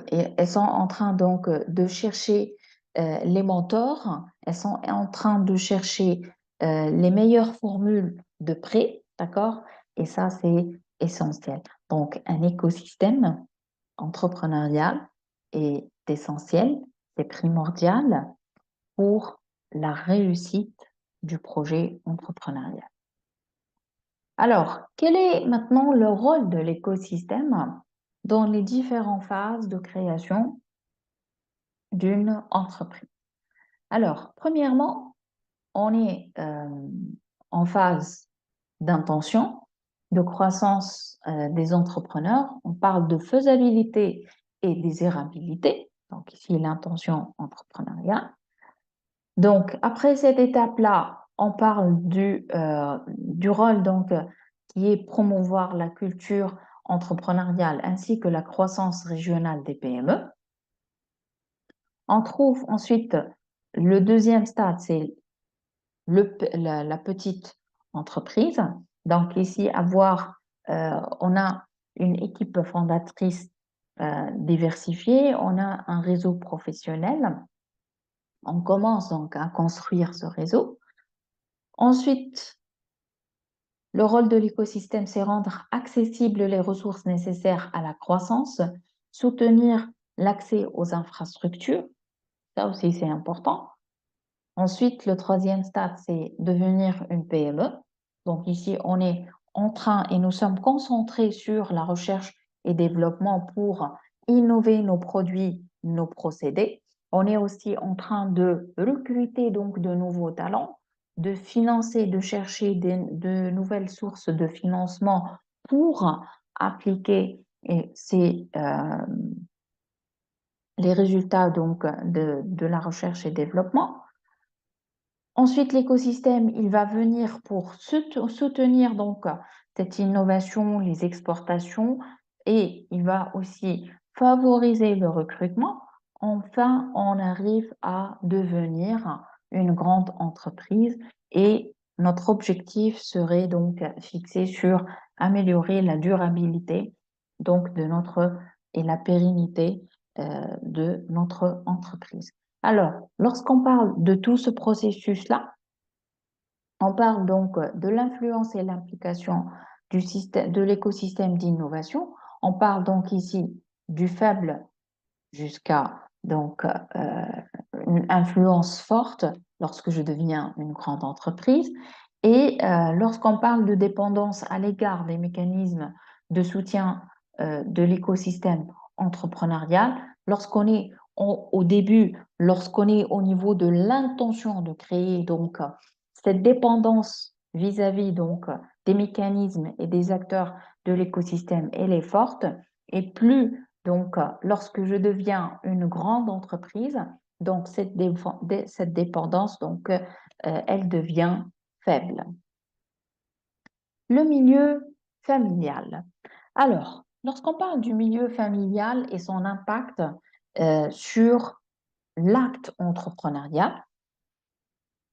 elles sont en train donc de chercher les mentors. Elles sont en train de chercher les meilleures formules de prêt, d'accord? Et ça, c'est essentiel. Donc, un écosystème entrepreneurial est essentiel, c'est primordial pour la réussite du projet entrepreneurial. Alors, quel est maintenant le rôle de l'écosystème dans les différentes phases de création d'une entreprise? Alors, premièrement, on est en phase d'intention, de croissance des entrepreneurs. On parle de faisabilité et désirabilité. Donc ici, l'intention entrepreneuriale. Donc, après cette étape-là, on parle du rôle donc, qui est promouvoir la culture entrepreneuriale ainsi que la croissance régionale des PME. On trouve ensuite le deuxième stade, c'est la petite entreprise. Donc ici, on a une équipe fondatrice diversifiée, on a un réseau professionnel. On commence donc à construire ce réseau. Ensuite, le rôle de l'écosystème, c'est rendre accessibles les ressources nécessaires à la croissance, soutenir l'accès aux infrastructures. Ça aussi, c'est important. Ensuite, le troisième stade, c'est devenir une PME. Donc ici, on est en train et nous sommes concentrés sur la recherche et développement pour innover nos produits, nos procédés. On est aussi en train de recruter donc de nouveaux talents, de financer, de chercher de nouvelles sources de financement pour appliquer les résultats donc de la recherche et développement. Ensuite, l'écosystème, il va venir pour soutenir donc cette innovation, les exportations, et il va aussi favoriser le recrutement. Enfin, on arrive à devenir une grande entreprise et notre objectif serait donc fixé sur améliorer la durabilité donc de notre et la pérennité de notre entreprise. Alors, lorsqu'on parle de tout ce processus-là, on parle donc de l'influence et l'implication du système, de l'écosystème d'innovation. On parle donc ici du faible jusqu'à donc une influence forte lorsque je deviens une grande entreprise. Et lorsqu'on parle de dépendance à l'égard des mécanismes de soutien de l'écosystème entrepreneurial, lorsqu'on est au début, lorsqu'on est au niveau de l'intention de créer donc cette dépendance vis-à-vis donc des mécanismes et des acteurs de l'écosystème, elle est forte. Et plus donc, lorsque je deviens une grande entreprise, donc cette dépendance, donc, elle devient faible. Le milieu familial. Alors, lorsqu'on parle du milieu familial et son impact sur l'acte entrepreneurial,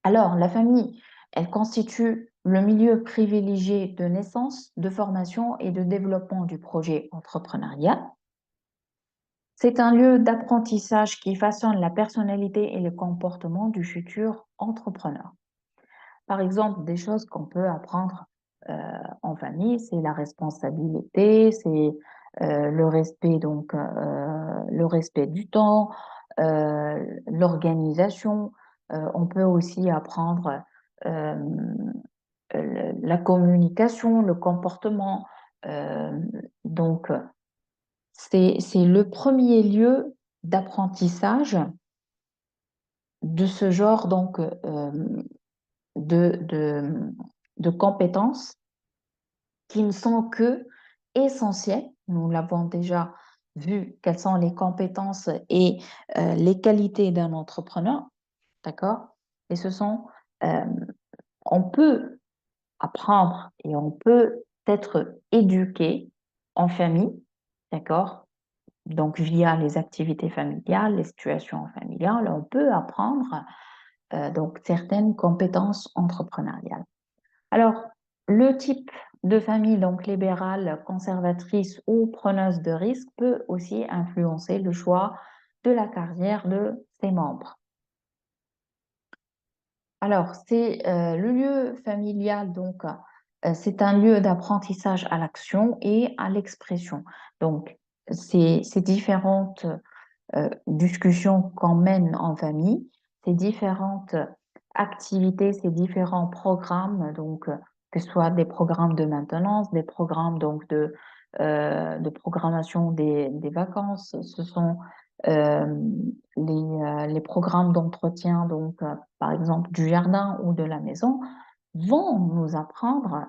alors la famille, elle constitue le milieu privilégié de naissance, de formation et de développement du projet entrepreneurial. C'est un lieu d'apprentissage qui façonne la personnalité et le comportement du futur entrepreneur. Par exemple, des choses qu'on peut apprendre en famille, c'est la responsabilité, c'est le respect le respect du temps, l'organisation. On peut aussi apprendre euh, la communication, le comportement. Euh, donc, c'est le premier lieu d'apprentissage de ce genre de, de, de compétences qui ne sont que essentielles. Nous l'avons déjà vu, quelles sont les compétences et les qualités d'un entrepreneur, d'accord? Et ce sont, euh, on peut apprendre et on peut être éduqué en famille, d'accord? Donc, via les activités familiales, les situations familiales, on peut apprendre donc certaines compétences entrepreneuriales. Alors, le type de famille donc libérale, conservatrice ou preneuse de risques peut aussi influencer le choix de la carrière de ses membres. Alors, c'est le lieu familial, donc c'est un lieu d'apprentissage à l'action et à l'expression. Donc, ces différentes discussions qu'on mène en famille, ces différentes activités, ces différents programmes, donc que ce soit des programmes de maintenance, des programmes donc de programmation des vacances, ce sont euh, les programmes d'entretien, donc par exemple du jardin ou de la maison, vont nous apprendre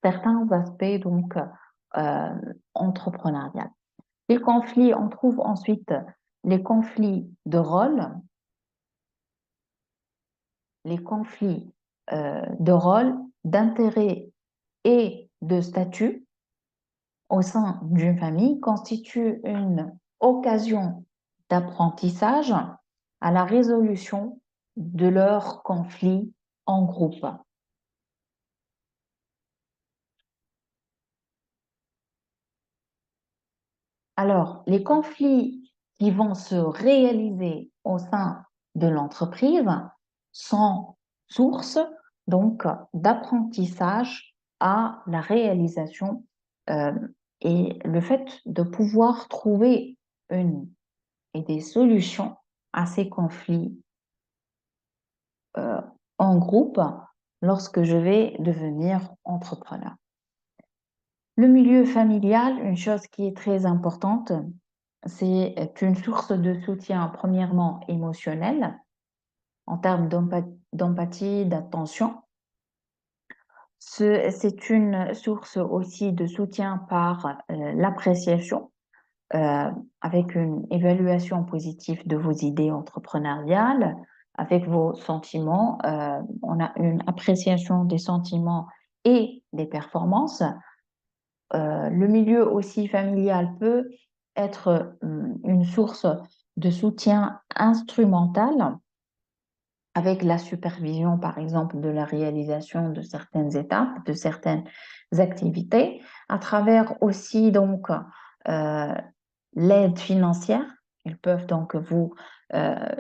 certains aspects donc entrepreneurial. Les conflits, on trouve ensuite les conflits de rôle, les conflits de rôle, d'intérêt et de statut au sein d'une famille constituent une occasion d'apprentissage à la résolution de leurs conflits en groupe. Alors, les conflits qui vont se réaliser au sein de l'entreprise sont source donc d'apprentissage à la réalisation euh, et le fait de pouvoir trouver une et des solutions à ces conflits euh, en groupe lorsque je vais devenir entrepreneur. Le milieu familial, une chose qui est très importante, c'est une source de soutien premièrement émotionnel en termes d'empathie, d'attention. C'est une source aussi de soutien par l'appréciation euh, avec une évaluation positive de vos idées entrepreneuriales, avec vos sentiments. On a une appréciation des sentiments et des performances. Le milieu aussi familial peut être une source de soutien instrumental avec la supervision, par exemple, de la réalisation de certaines étapes, de certaines activités, à travers aussi donc l'aide financière. Ils peuvent donc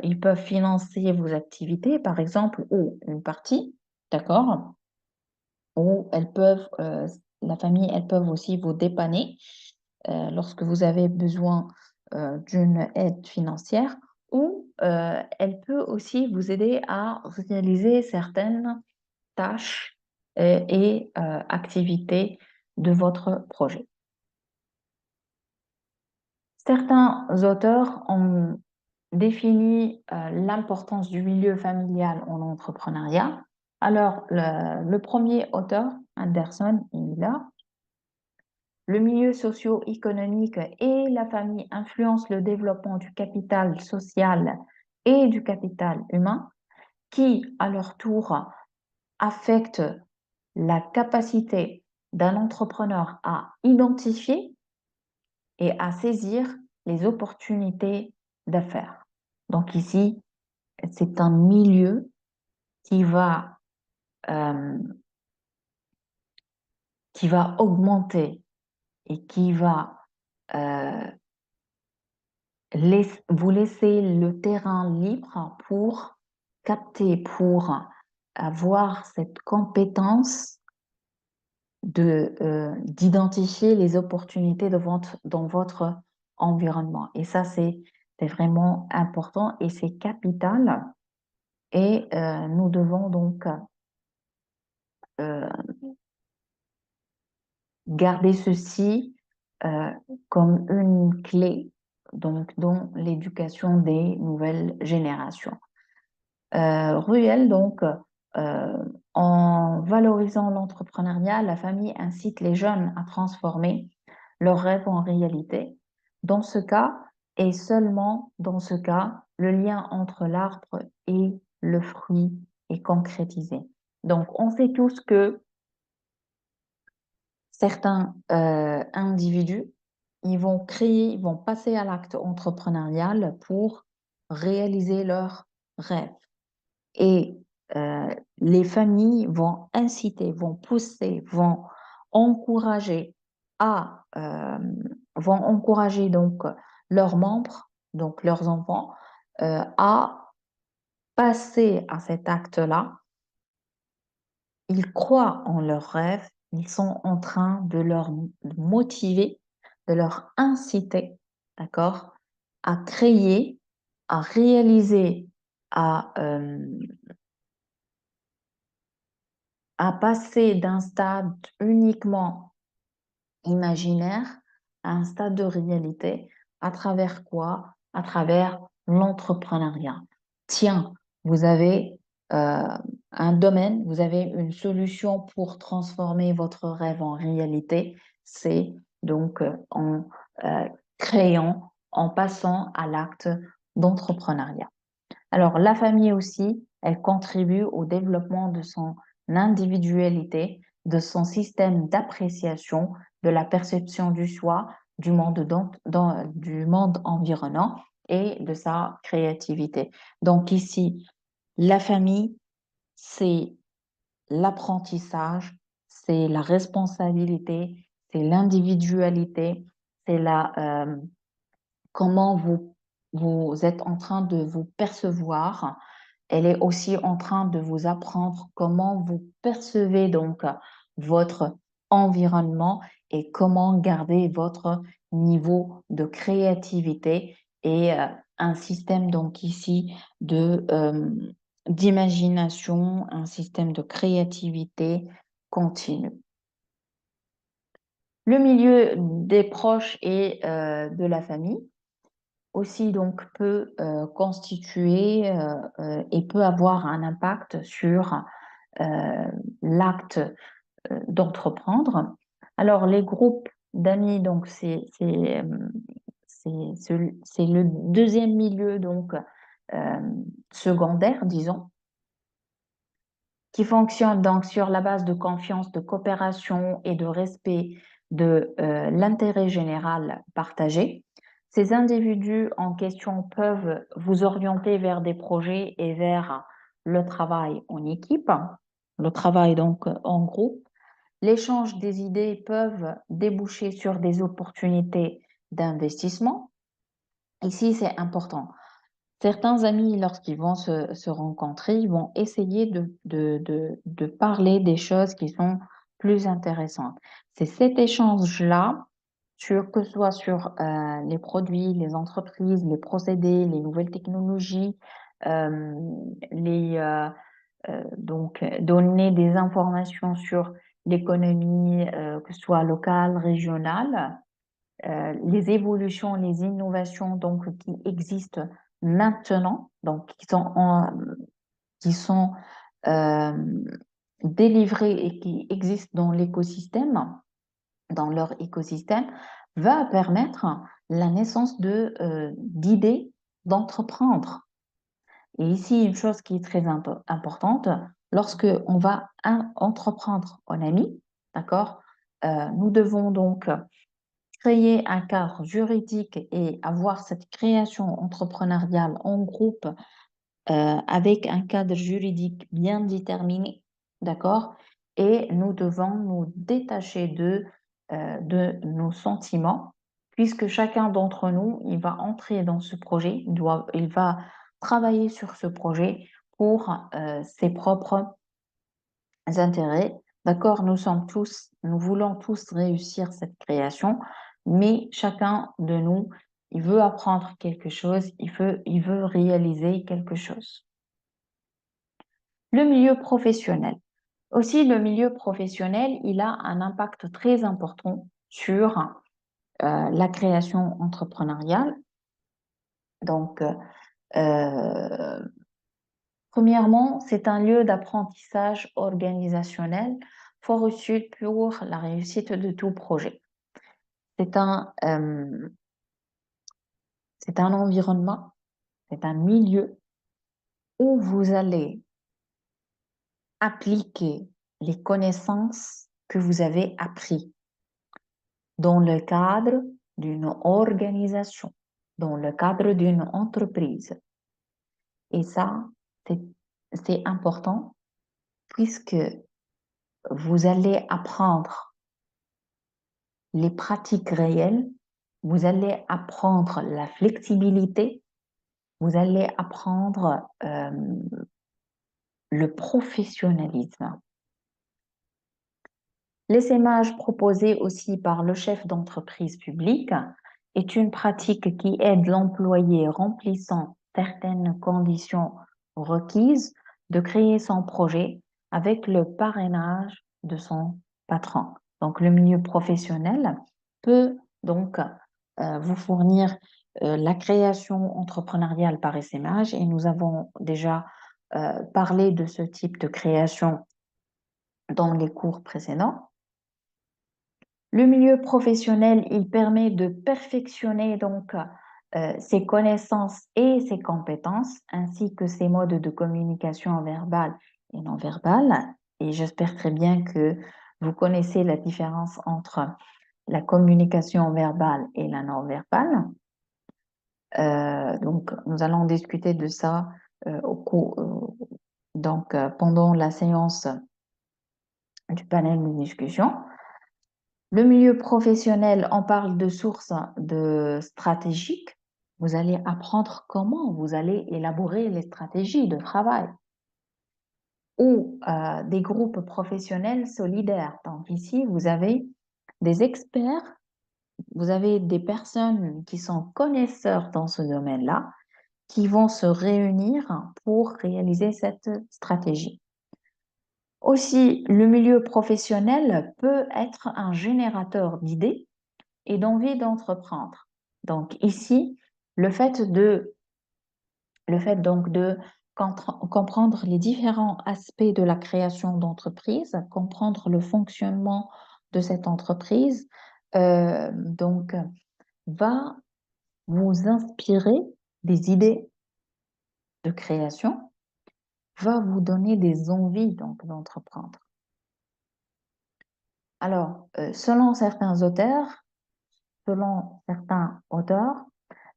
ils peuvent financer vos activités, par exemple, ou une partie, d'accord? Ou la famille, elles peuvent aussi vous dépanner lorsque vous avez besoin d'une aide financière, ou elle peut aussi vous aider à réaliser certaines tâches et activités de votre projet. Certains auteurs ont défini l'importance du milieu familial en entrepreneuriat. Alors, le premier auteur, Anderson, il a le milieu socio-économique et la famille influencent le développement du capital social et du capital humain, qui, à leur tour, affectent la capacité d'un entrepreneur à identifier et à saisir les opportunités d'affaires. Donc ici, c'est un milieu qui va, euh, qui va augmenter et qui va euh, vous laisser le terrain libre pour capter, pour avoir cette compétence d'identifier les opportunités dans votre environnement. Et ça, c'est vraiment important et c'est capital. Et nous devons donc euh, garder ceci euh, comme une clé donc, dans l'éducation des nouvelles générations. Ruel, donc, en valorisant l'entrepreneuriat, la famille incite les jeunes à transformer leurs rêves en réalité. Dans ce cas, et seulement dans ce cas, le lien entre l'arbre et le fruit est concrétisé. Donc, on sait tous que certains individus, ils vont passer à l'acte entrepreneurial pour réaliser leurs rêves. Et les familles vont inciter, vont pousser, encourager vont encourager donc leurs membres, donc leurs enfants, à passer à cet acte-là. Ils croient en leurs rêves, ils sont en train de leur motiver, de leur inciter, d'accord, à créer, à réaliser, à passer d'un stade uniquement imaginaire à un stade de réalité. À travers quoi? À travers l'entrepreneuriat. Tiens, vous avez euh, un domaine, vous avez une solution pour transformer votre rêve en réalité. C'est donc en euh, créant, en passant à l'acte d'entrepreneuriat. Alors, la famille aussi, elle contribue au développement de son individualité, de son système d'appréciation, de la perception du soi, du monde environnant et de sa créativité. Donc ici, la famille, c'est l'apprentissage, c'est la responsabilité, c'est l'individualité, c'est comment vous êtes en train de vous percevoir. Elle est aussi en train de vous apprendre comment vous percevez donc votre environnement et comment garder votre niveau de créativité et un système donc ici d'imagination, un système de créativité continue. Le milieu des proches et de la famille aussi donc peut constituer et peut avoir un impact sur l'acte d'entreprendre. Alors les groupes d'amis, donc c'est le deuxième milieu donc secondaire, disons, qui fonctionne donc sur la base de confiance, de coopération et de respect de l'intérêt général partagé. Ces individus en question peuvent vous orienter vers des projets et vers le travail en équipe, le travail donc en groupe. L'échange des idées peuvent déboucher sur des opportunités d'investissement. Ici, c'est important. Certains amis, lorsqu'ils vont se rencontrer, ils vont essayer de parler des choses qui sont plus intéressantes. C'est cet échange-là, que ce soit sur les produits, les entreprises, les procédés, les nouvelles technologies, euh, donc donner des informations sur l'économie, que ce soit locale, régionale, les évolutions, les innovations donc qui existent maintenant, donc qui sont euh, délivrées et qui existent dans l'écosystème, dans leur écosystème, va permettre la naissance d'idées d'entreprendre. Et ici, une chose qui est très importante, lorsque on va entreprendre en ami, d'accord, nous devons donc créer un cadre juridique et avoir cette création entrepreneuriale en groupe avec un cadre juridique bien déterminé, d'accord? Et nous devons nous détacher de nos sentiments, puisque chacun d'entre nous, il va entrer dans ce projet, il va travailler sur ce projet pour ses propres intérêts. D'accord, nous voulons tous réussir cette création, mais chacun de nous, il veut apprendre quelque chose, il veut réaliser quelque chose. Le milieu professionnel. Aussi, le milieu professionnel, il a un impact très important sur la création entrepreneuriale. Donc, euh, premièrement, c'est un lieu d'apprentissage organisationnel fort utile pour la réussite de tout projet. C'est c'est un environnement, c'est un milieu où vous allez appliquer les connaissances que vous avez apprises dans le cadre d'une organisation, dans le cadre d'une entreprise. Et ça, c'est c'est important puisque vous allez apprendre les pratiques réelles, vous allez apprendre la flexibilité, vous allez apprendre le professionnalisme. L'essaimage proposé aussi par le chef d'entreprise publique est une pratique qui aide l'employé remplissant certaines conditions requises de créer son projet avec le parrainage de son patron. Donc, le milieu professionnel peut donc vous fournir la création entrepreneuriale par essaimage et nous avons déjà parlé de ce type de création dans les cours précédents. Le milieu professionnel, il permet de perfectionner donc ses connaissances et ses compétences, ainsi que ses modes de communication verbale et non verbale. Et j'espère très bien que vous connaissez la différence entre la communication verbale et la non verbale. Donc, nous allons discuter de ça pendant la séance du panel de discussion. Le milieu professionnel, on parle de sources stratégiques. Vous allez apprendre comment vous allez élaborer les stratégies de travail ou des groupes professionnels solidaires. Donc ici, vous avez des experts, vous avez des personnes qui sont connaisseurs dans ce domaine-là, qui vont se réunir pour réaliser cette stratégie. Aussi, le milieu professionnel peut être un générateur d'idées et d'envie d'entreprendre. Donc ici, le fait donc de comprendre les différents aspects de la création d'entreprise, comprendre le fonctionnement de cette entreprise, donc va vous inspirer des idées de création va vous donner des envies donc d'entreprendre. Alors, selon certains auteurs,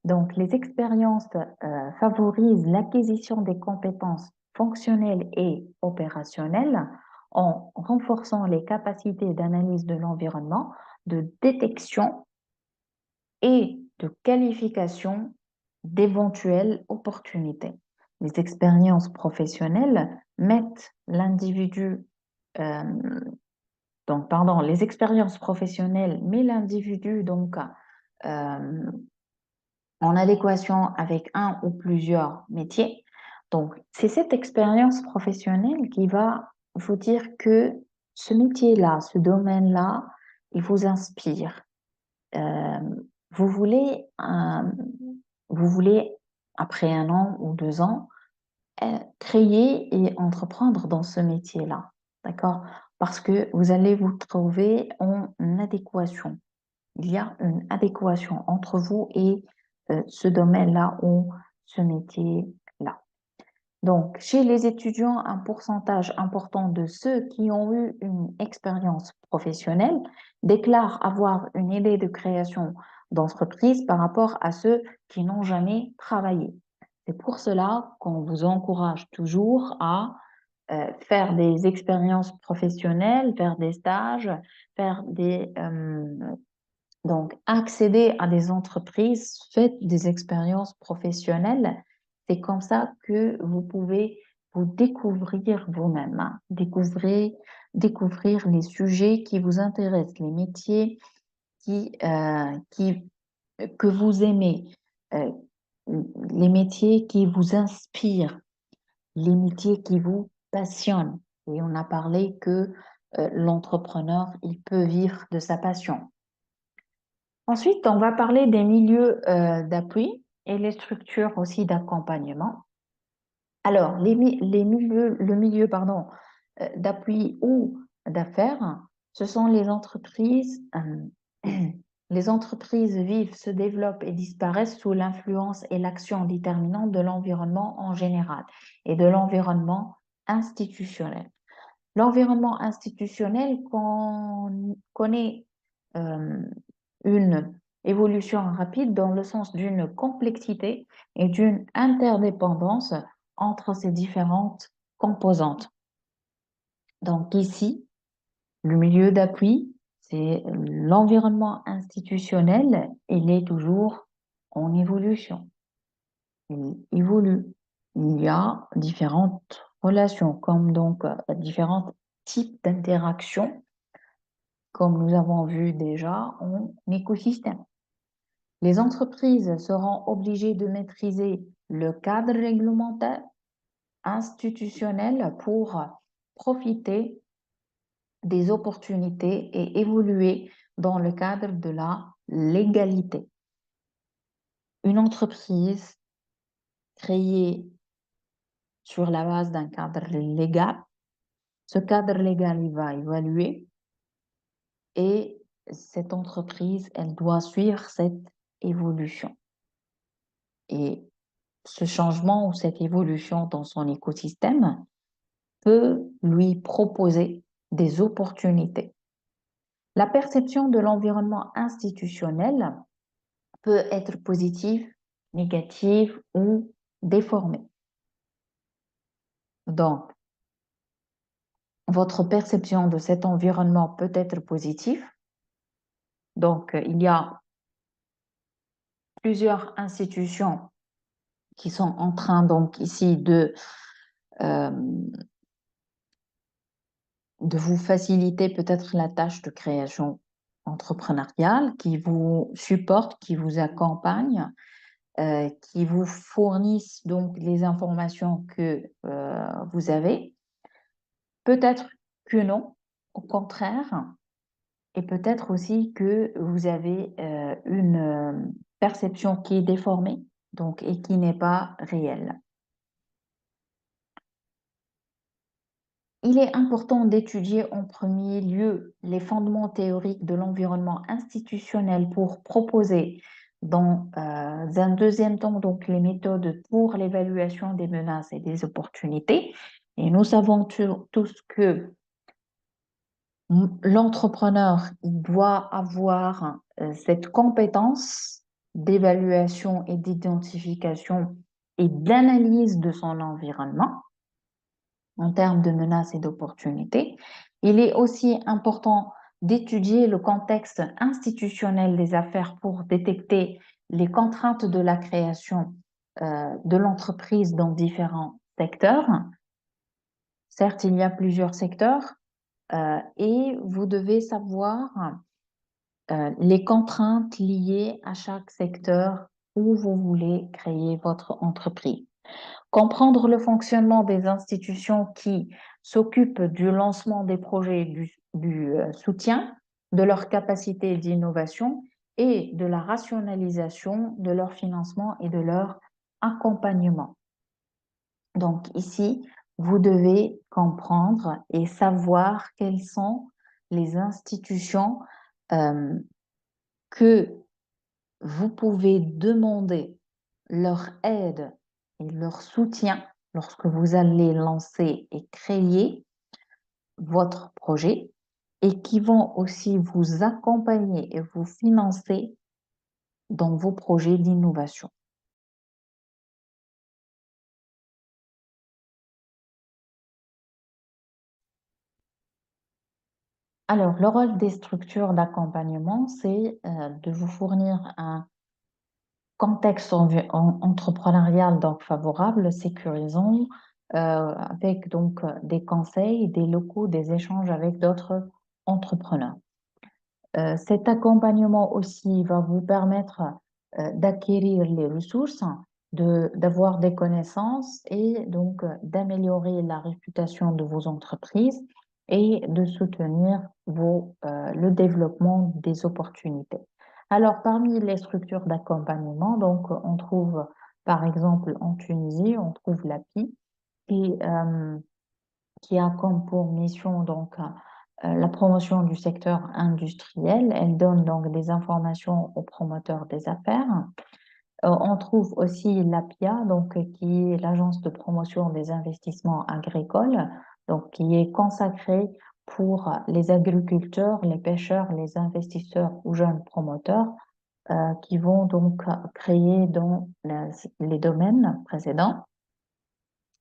donc les expériences favorisent l'acquisition des compétences fonctionnelles et opérationnelles en renforçant les capacités d'analyse de l'environnement, de détection et de qualification d'éventuelles opportunités. Les expériences professionnelles mettent l'individu, euh, les expériences professionnelles mettent l'individu euh, en adéquation avec un ou plusieurs métiers. Donc, c'est cette expérience professionnelle qui va vous dire que ce métier-là, ce domaine-là, il vous inspire. Euh, vous voulez, vous voulez, après 1 an ou 2 ans, créer et entreprendre dans ce métier-là, d'accord? Parce que vous allez vous trouver en adéquation. Il y a une adéquation entre vous et ce domaine-là ou ce métier-là. Donc, chez les étudiants, un pourcentage important de ceux qui ont eu une expérience professionnelle déclarent avoir une idée de création d'entreprise par rapport à ceux qui n'ont jamais travaillé. C'est pour cela qu'on vous encourage toujours à faire des expériences professionnelles, faire des stages, faire donc accéder à des entreprises, faites des expériences professionnelles. C'est comme ça que vous pouvez vous découvrir vous-même, hein. Découvrir les sujets qui vous intéressent, les métiers que vous aimez, euh, les métiers qui vous inspirent, les métiers qui vous passionnent. Et on a parlé que l'entrepreneur, il peut vivre de sa passion. Ensuite, on va parler des milieux d'appui et les structures aussi d'accompagnement. Alors, le milieu d'appui ou d'affaires, ce sont les entreprises. Les entreprises vivent, se développent et disparaissent sous l'influence et l'action déterminante de l'environnement en général et de l'environnement institutionnel. L'environnement institutionnel connaît euh, une évolution rapide dans le sens d'une complexité et d'une interdépendance entre ces différentes composantes. Donc ici, le milieu d'appui, c'est l'environnement institutionnel, il est toujours en évolution. Il évolue. Il y a différentes relations, comme donc différents types d'interactions, comme nous avons vu déjà en écosystème. Les entreprises seront obligées de maîtriser le cadre réglementaire institutionnel pour profiter des opportunités et évoluer dans le cadre de la légalité. Une entreprise créée sur la base d'un cadre légal, ce cadre légal, il va évaluer et cette entreprise, elle doit suivre cette évolution. Et ce changement ou cette évolution dans son écosystème peut lui proposer des opportunités. La perception de l'environnement institutionnel peut être positive, négative ou déformée. Donc, votre perception de cet environnement peut être positive. Donc, il y a plusieurs institutions qui sont en train, donc, ici euh, de vous faciliter peut-être la tâche de création entrepreneuriale, qui vous supportent, qui vous accompagnent, qui vous fournissent donc les informations que vous avez. Peut-être que non, au contraire, et peut-être aussi que vous avez une perception qui est déformée, donc, et qui n'est pas réelle. Il est important d'étudier en premier lieu les fondements théoriques de l'environnement institutionnel pour proposer Dans un deuxième temps, donc les méthodes pour l'évaluation des menaces et des opportunités. Et nous savons tous que l'entrepreneur, il doit avoir cette compétence d'évaluation et d'identification et d'analyse de son environnement en termes de menaces et d'opportunités. Il est aussi important d'étudier le contexte institutionnel des affaires pour détecter les contraintes de la création de l'entreprise dans différents secteurs. Certes, il y a plusieurs secteurs et vous devez savoir les contraintes liées à chaque secteur où vous voulez créer votre entreprise. Comprendre le fonctionnement des institutions qui s'occupent du lancement des projets, du soutien, de leur capacité d'innovation et de la rationalisation de leur financement et de leur accompagnement. Donc ici, vous devez comprendre et savoir quelles sont les institutions euh, que vous pouvez demander leur aide et leur soutien lorsque vous allez lancer et créer votre projet et qui vont aussi vous accompagner et vous financer dans vos projets d'innovation. Alors, le rôle des structures d'accompagnement, c'est de vous fournir un contexte entrepreneurial donc favorable, sécurisant, avec donc des conseils, des locaux, des échanges avec d'autres entrepreneurs. Cet accompagnement aussi va vous permettre d'acquérir les ressources, d'avoir des connaissances et donc d'améliorer la réputation de vos entreprises et de soutenir le développement des opportunités. Alors, parmi les structures d'accompagnement, donc on trouve par exemple en Tunisie, on trouve l'API qui a comme pour mission donc la promotion du secteur industriel. Elle donne donc des informations aux promoteurs des affaires. On trouve aussi l'APIA, donc qui est l'agence de promotion des investissements agricoles, donc qui est consacrée pour les agriculteurs, les pêcheurs, les investisseurs ou jeunes promoteurs qui vont donc créer dans les domaines précédents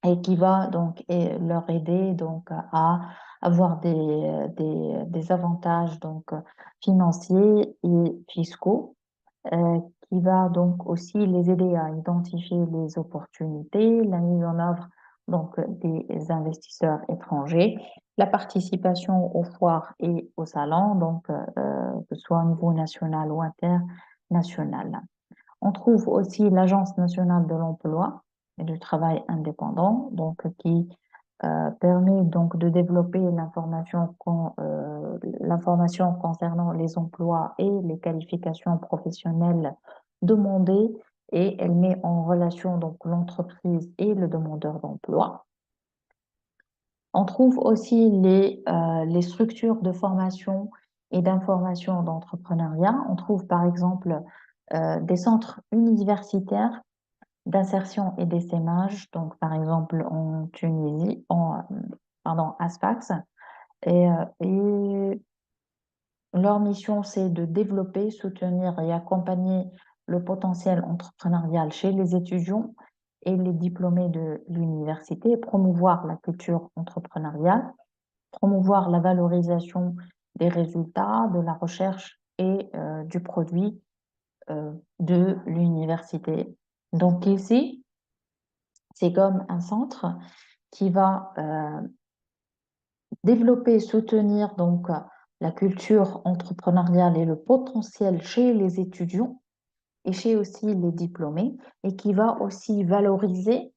et qui va donc leur aider donc à avoir des avantages donc financiers et fiscaux, qui va donc aussi les aider à identifier les opportunités, la mise en œuvre donc des investisseurs étrangers, la participation aux foires et aux salons, donc que ce soit au niveau national ou international. On trouve aussi l'Agence nationale de l'emploi et du travail indépendant, donc qui permet donc de développer l'information concernant les emplois et les qualifications professionnelles demandées et elle met en relation donc l'entreprise et le demandeur d'emploi. On trouve aussi les structures de formation et d'information d'entrepreneuriat. On trouve par exemple des centres universitaires d'insertion et d'essaimage, donc par exemple en Tunisie, pardon, à Sfax. Et leur mission, c'est de développer, soutenir et accompagner le potentiel entrepreneurial chez les étudiants et les diplômés de l'université, promouvoir la culture entrepreneuriale, promouvoir la valorisation des résultats, de la recherche et du produit de l'université. Donc ici, c'est comme un centre qui va développer, soutenir donc la culture entrepreneuriale et le potentiel chez les étudiants et chez aussi les diplômés et qui va aussi valoriser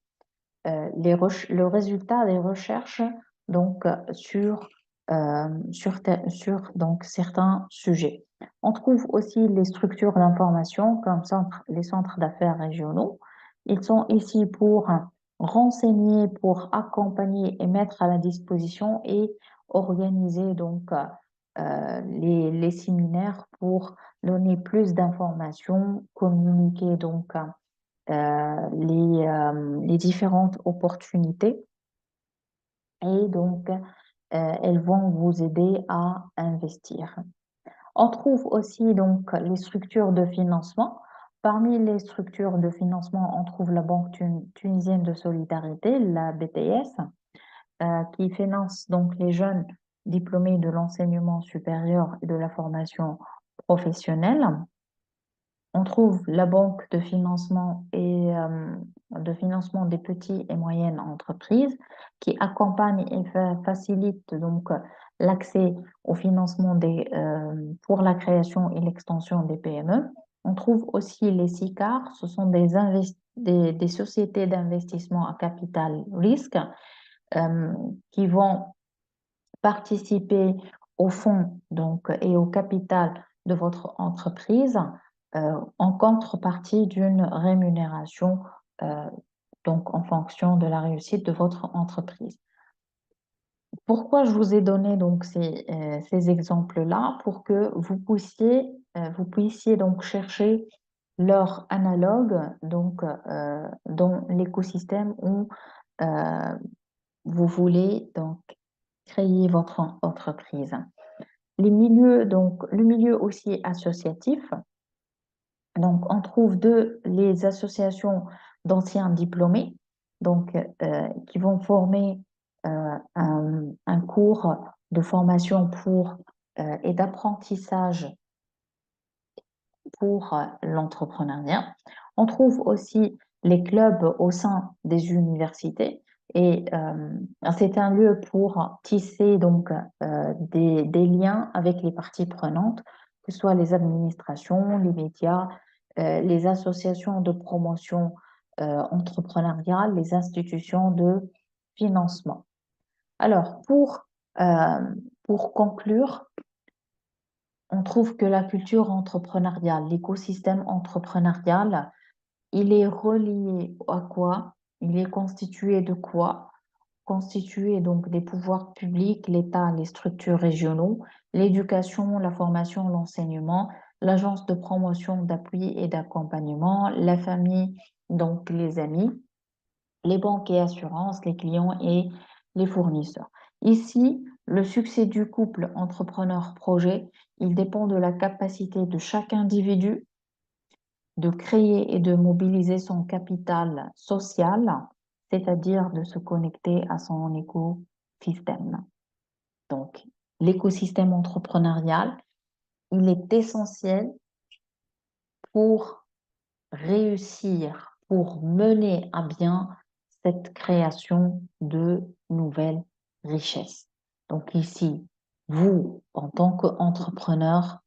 le résultat des recherches donc sur donc certains sujets. On trouve aussi les structures d'information comme les centres d'affaires régionaux. Ils sont ici pour renseigner, pour accompagner et mettre à la disposition et organiser donc les séminaires pour donner plus d'informations, communiquer donc les différentes opportunités et donc elles vont vous aider à investir. On trouve aussi donc les structures de financement. Parmi les structures de financement, on trouve la Banque tunisienne de solidarité, la BTS, qui finance donc les jeunes diplômés de l'enseignement supérieur et de la formation professionnelle. On trouve la banque de financement des petites et moyennes entreprises qui accompagne et facilite donc l'accès au financement pour la création et l'extension des PME. On trouve aussi les SICAR, ce sont des sociétés d'investissement à capital risque euh, qui vont participer au fonds donc, et au capital de votre entreprise en contrepartie d'une rémunération donc en fonction de la réussite de votre entreprise. Pourquoi je vous ai donné donc ces exemples-là? Pour que vous puissiez donc chercher leur analogue donc, dans l'écosystème où euh, vous voulez donc créer votre entreprise. Donc, le milieu aussi associatif. Donc, on trouve les associations d'anciens diplômés, donc, qui vont former un cours de formation et d'apprentissage pour l'entrepreneuriat. On trouve aussi les clubs au sein des universités et c'est un lieu pour tisser donc des liens avec les parties prenantes, que ce soit les administrations, les médias, les associations de promotion entrepreneuriale, les institutions de financement. Alors, pour conclure, on trouve que la culture entrepreneuriale, l'écosystème entrepreneurial, il est relié à quoi? Il est constitué de quoi? Constitué donc des pouvoirs publics, l'État, les structures régionaux, l'éducation, la formation, l'enseignement, l'agence de promotion, d'appui et d'accompagnement, la famille, donc les amis, les banques et assurances, les clients et les fournisseurs. Ici, le succès du couple entrepreneur-projet, il dépend de la capacité de chaque individu de créer et de mobiliser son capital social, c'est-à-dire de se connecter à son écosystème. Donc, l'écosystème entrepreneurial, il est essentiel pour réussir, pour mener à bien cette création de nouvelles richesses. Donc ici, vous, en tant qu'entrepreneur,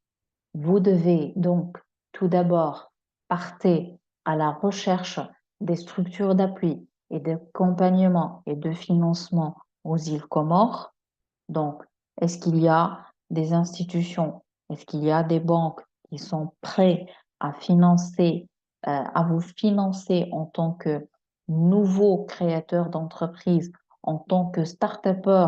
vous devez donc tout d'abord partir à la recherche des structures d'appui et d'accompagnement et de financement aux îles Comores. Donc, est-ce qu'il y a des institutions, est-ce qu'il y a des banques qui sont prêtes à vous financer en tant que nouveau créateur d'entreprise, en tant que start-upper?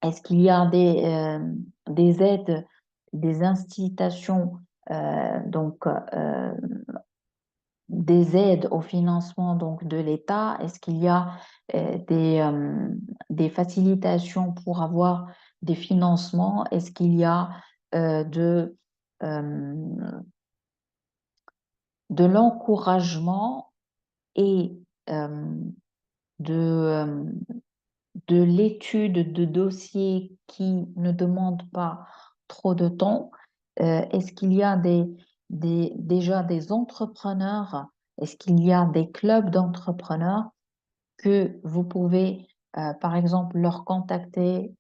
Est-ce qu'il y a des aides, des incitations, donc des aides au financement donc de l'État? Est-ce qu'il y a des facilitations pour avoir des financements? Est-ce qu'il y a euh, de, euh, de l'encouragement et euh, de, euh, de l'étude de dossiers qui ne demandent pas trop de temps? Est-ce qu'il y a déjà des entrepreneurs? Est-ce qu'il y a des clubs d'entrepreneurs que vous pouvez, par exemple, leur contacter,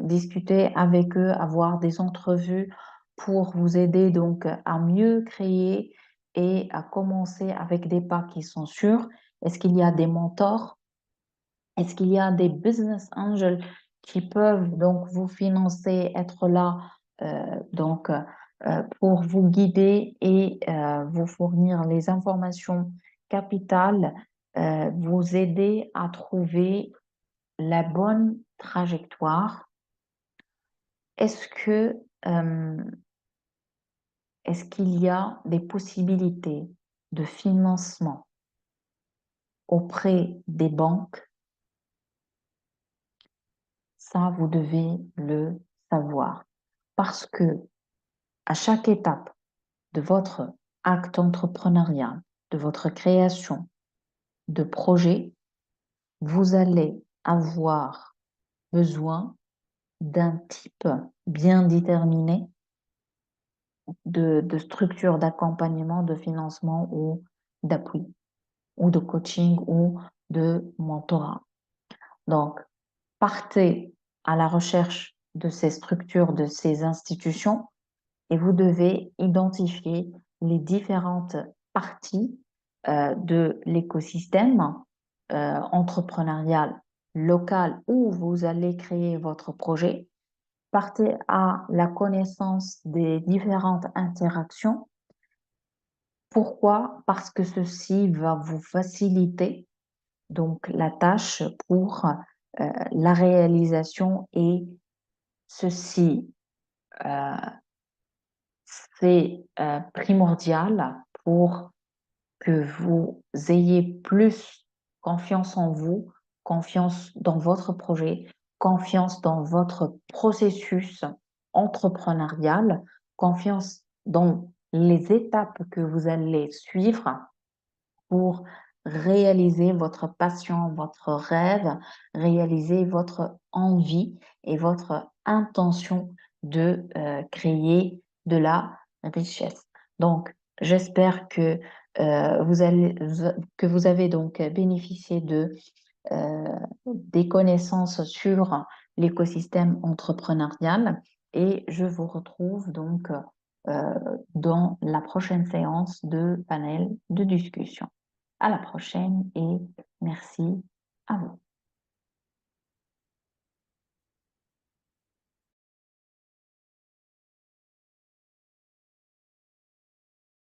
discuter avec eux, avoir des entrevues pour vous aider donc à mieux créer et à commencer avec des pas qui sont sûrs? Est-ce qu'il y a des mentors? Est-ce qu'il y a des business angels qui peuvent donc vous financer, être là pour vous guider et vous fournir les informations capitales, vous aider à trouver la bonne trajectoire est-ce que, est-ce qu'il y a des possibilités de financement auprès des banques? Ça, vous devez le savoir parce que à chaque étape de votre acte entrepreneurial, de votre création de projet, vous allez avoir besoin d'un type bien déterminé de structure d'accompagnement, de financement ou d'appui, ou de coaching ou de mentorat. Donc, partez à la recherche de ces structures, de ces institutions, et vous devez identifier les différentes parties de l'écosystème entrepreneurial local où vous allez créer votre projet. Partez à la connaissance des différentes interactions. Pourquoi? Parce que ceci va vous faciliter donc la tâche pour la réalisation, et ceci euh, c'est primordial pour que vous ayez plus confiance en vous, confiance dans votre projet, confiance dans votre processus entrepreneurial, confiance dans les étapes que vous allez suivre pour réaliser votre passion, votre rêve, réaliser votre envie et votre intention de créer de la richesse. Donc, j'espère que vous avez donc bénéficié euh, des connaissances sur l'écosystème entrepreneurial, et je vous retrouve donc euh, dans la prochaine séance de panel de discussion. À la prochaine et merci à vous.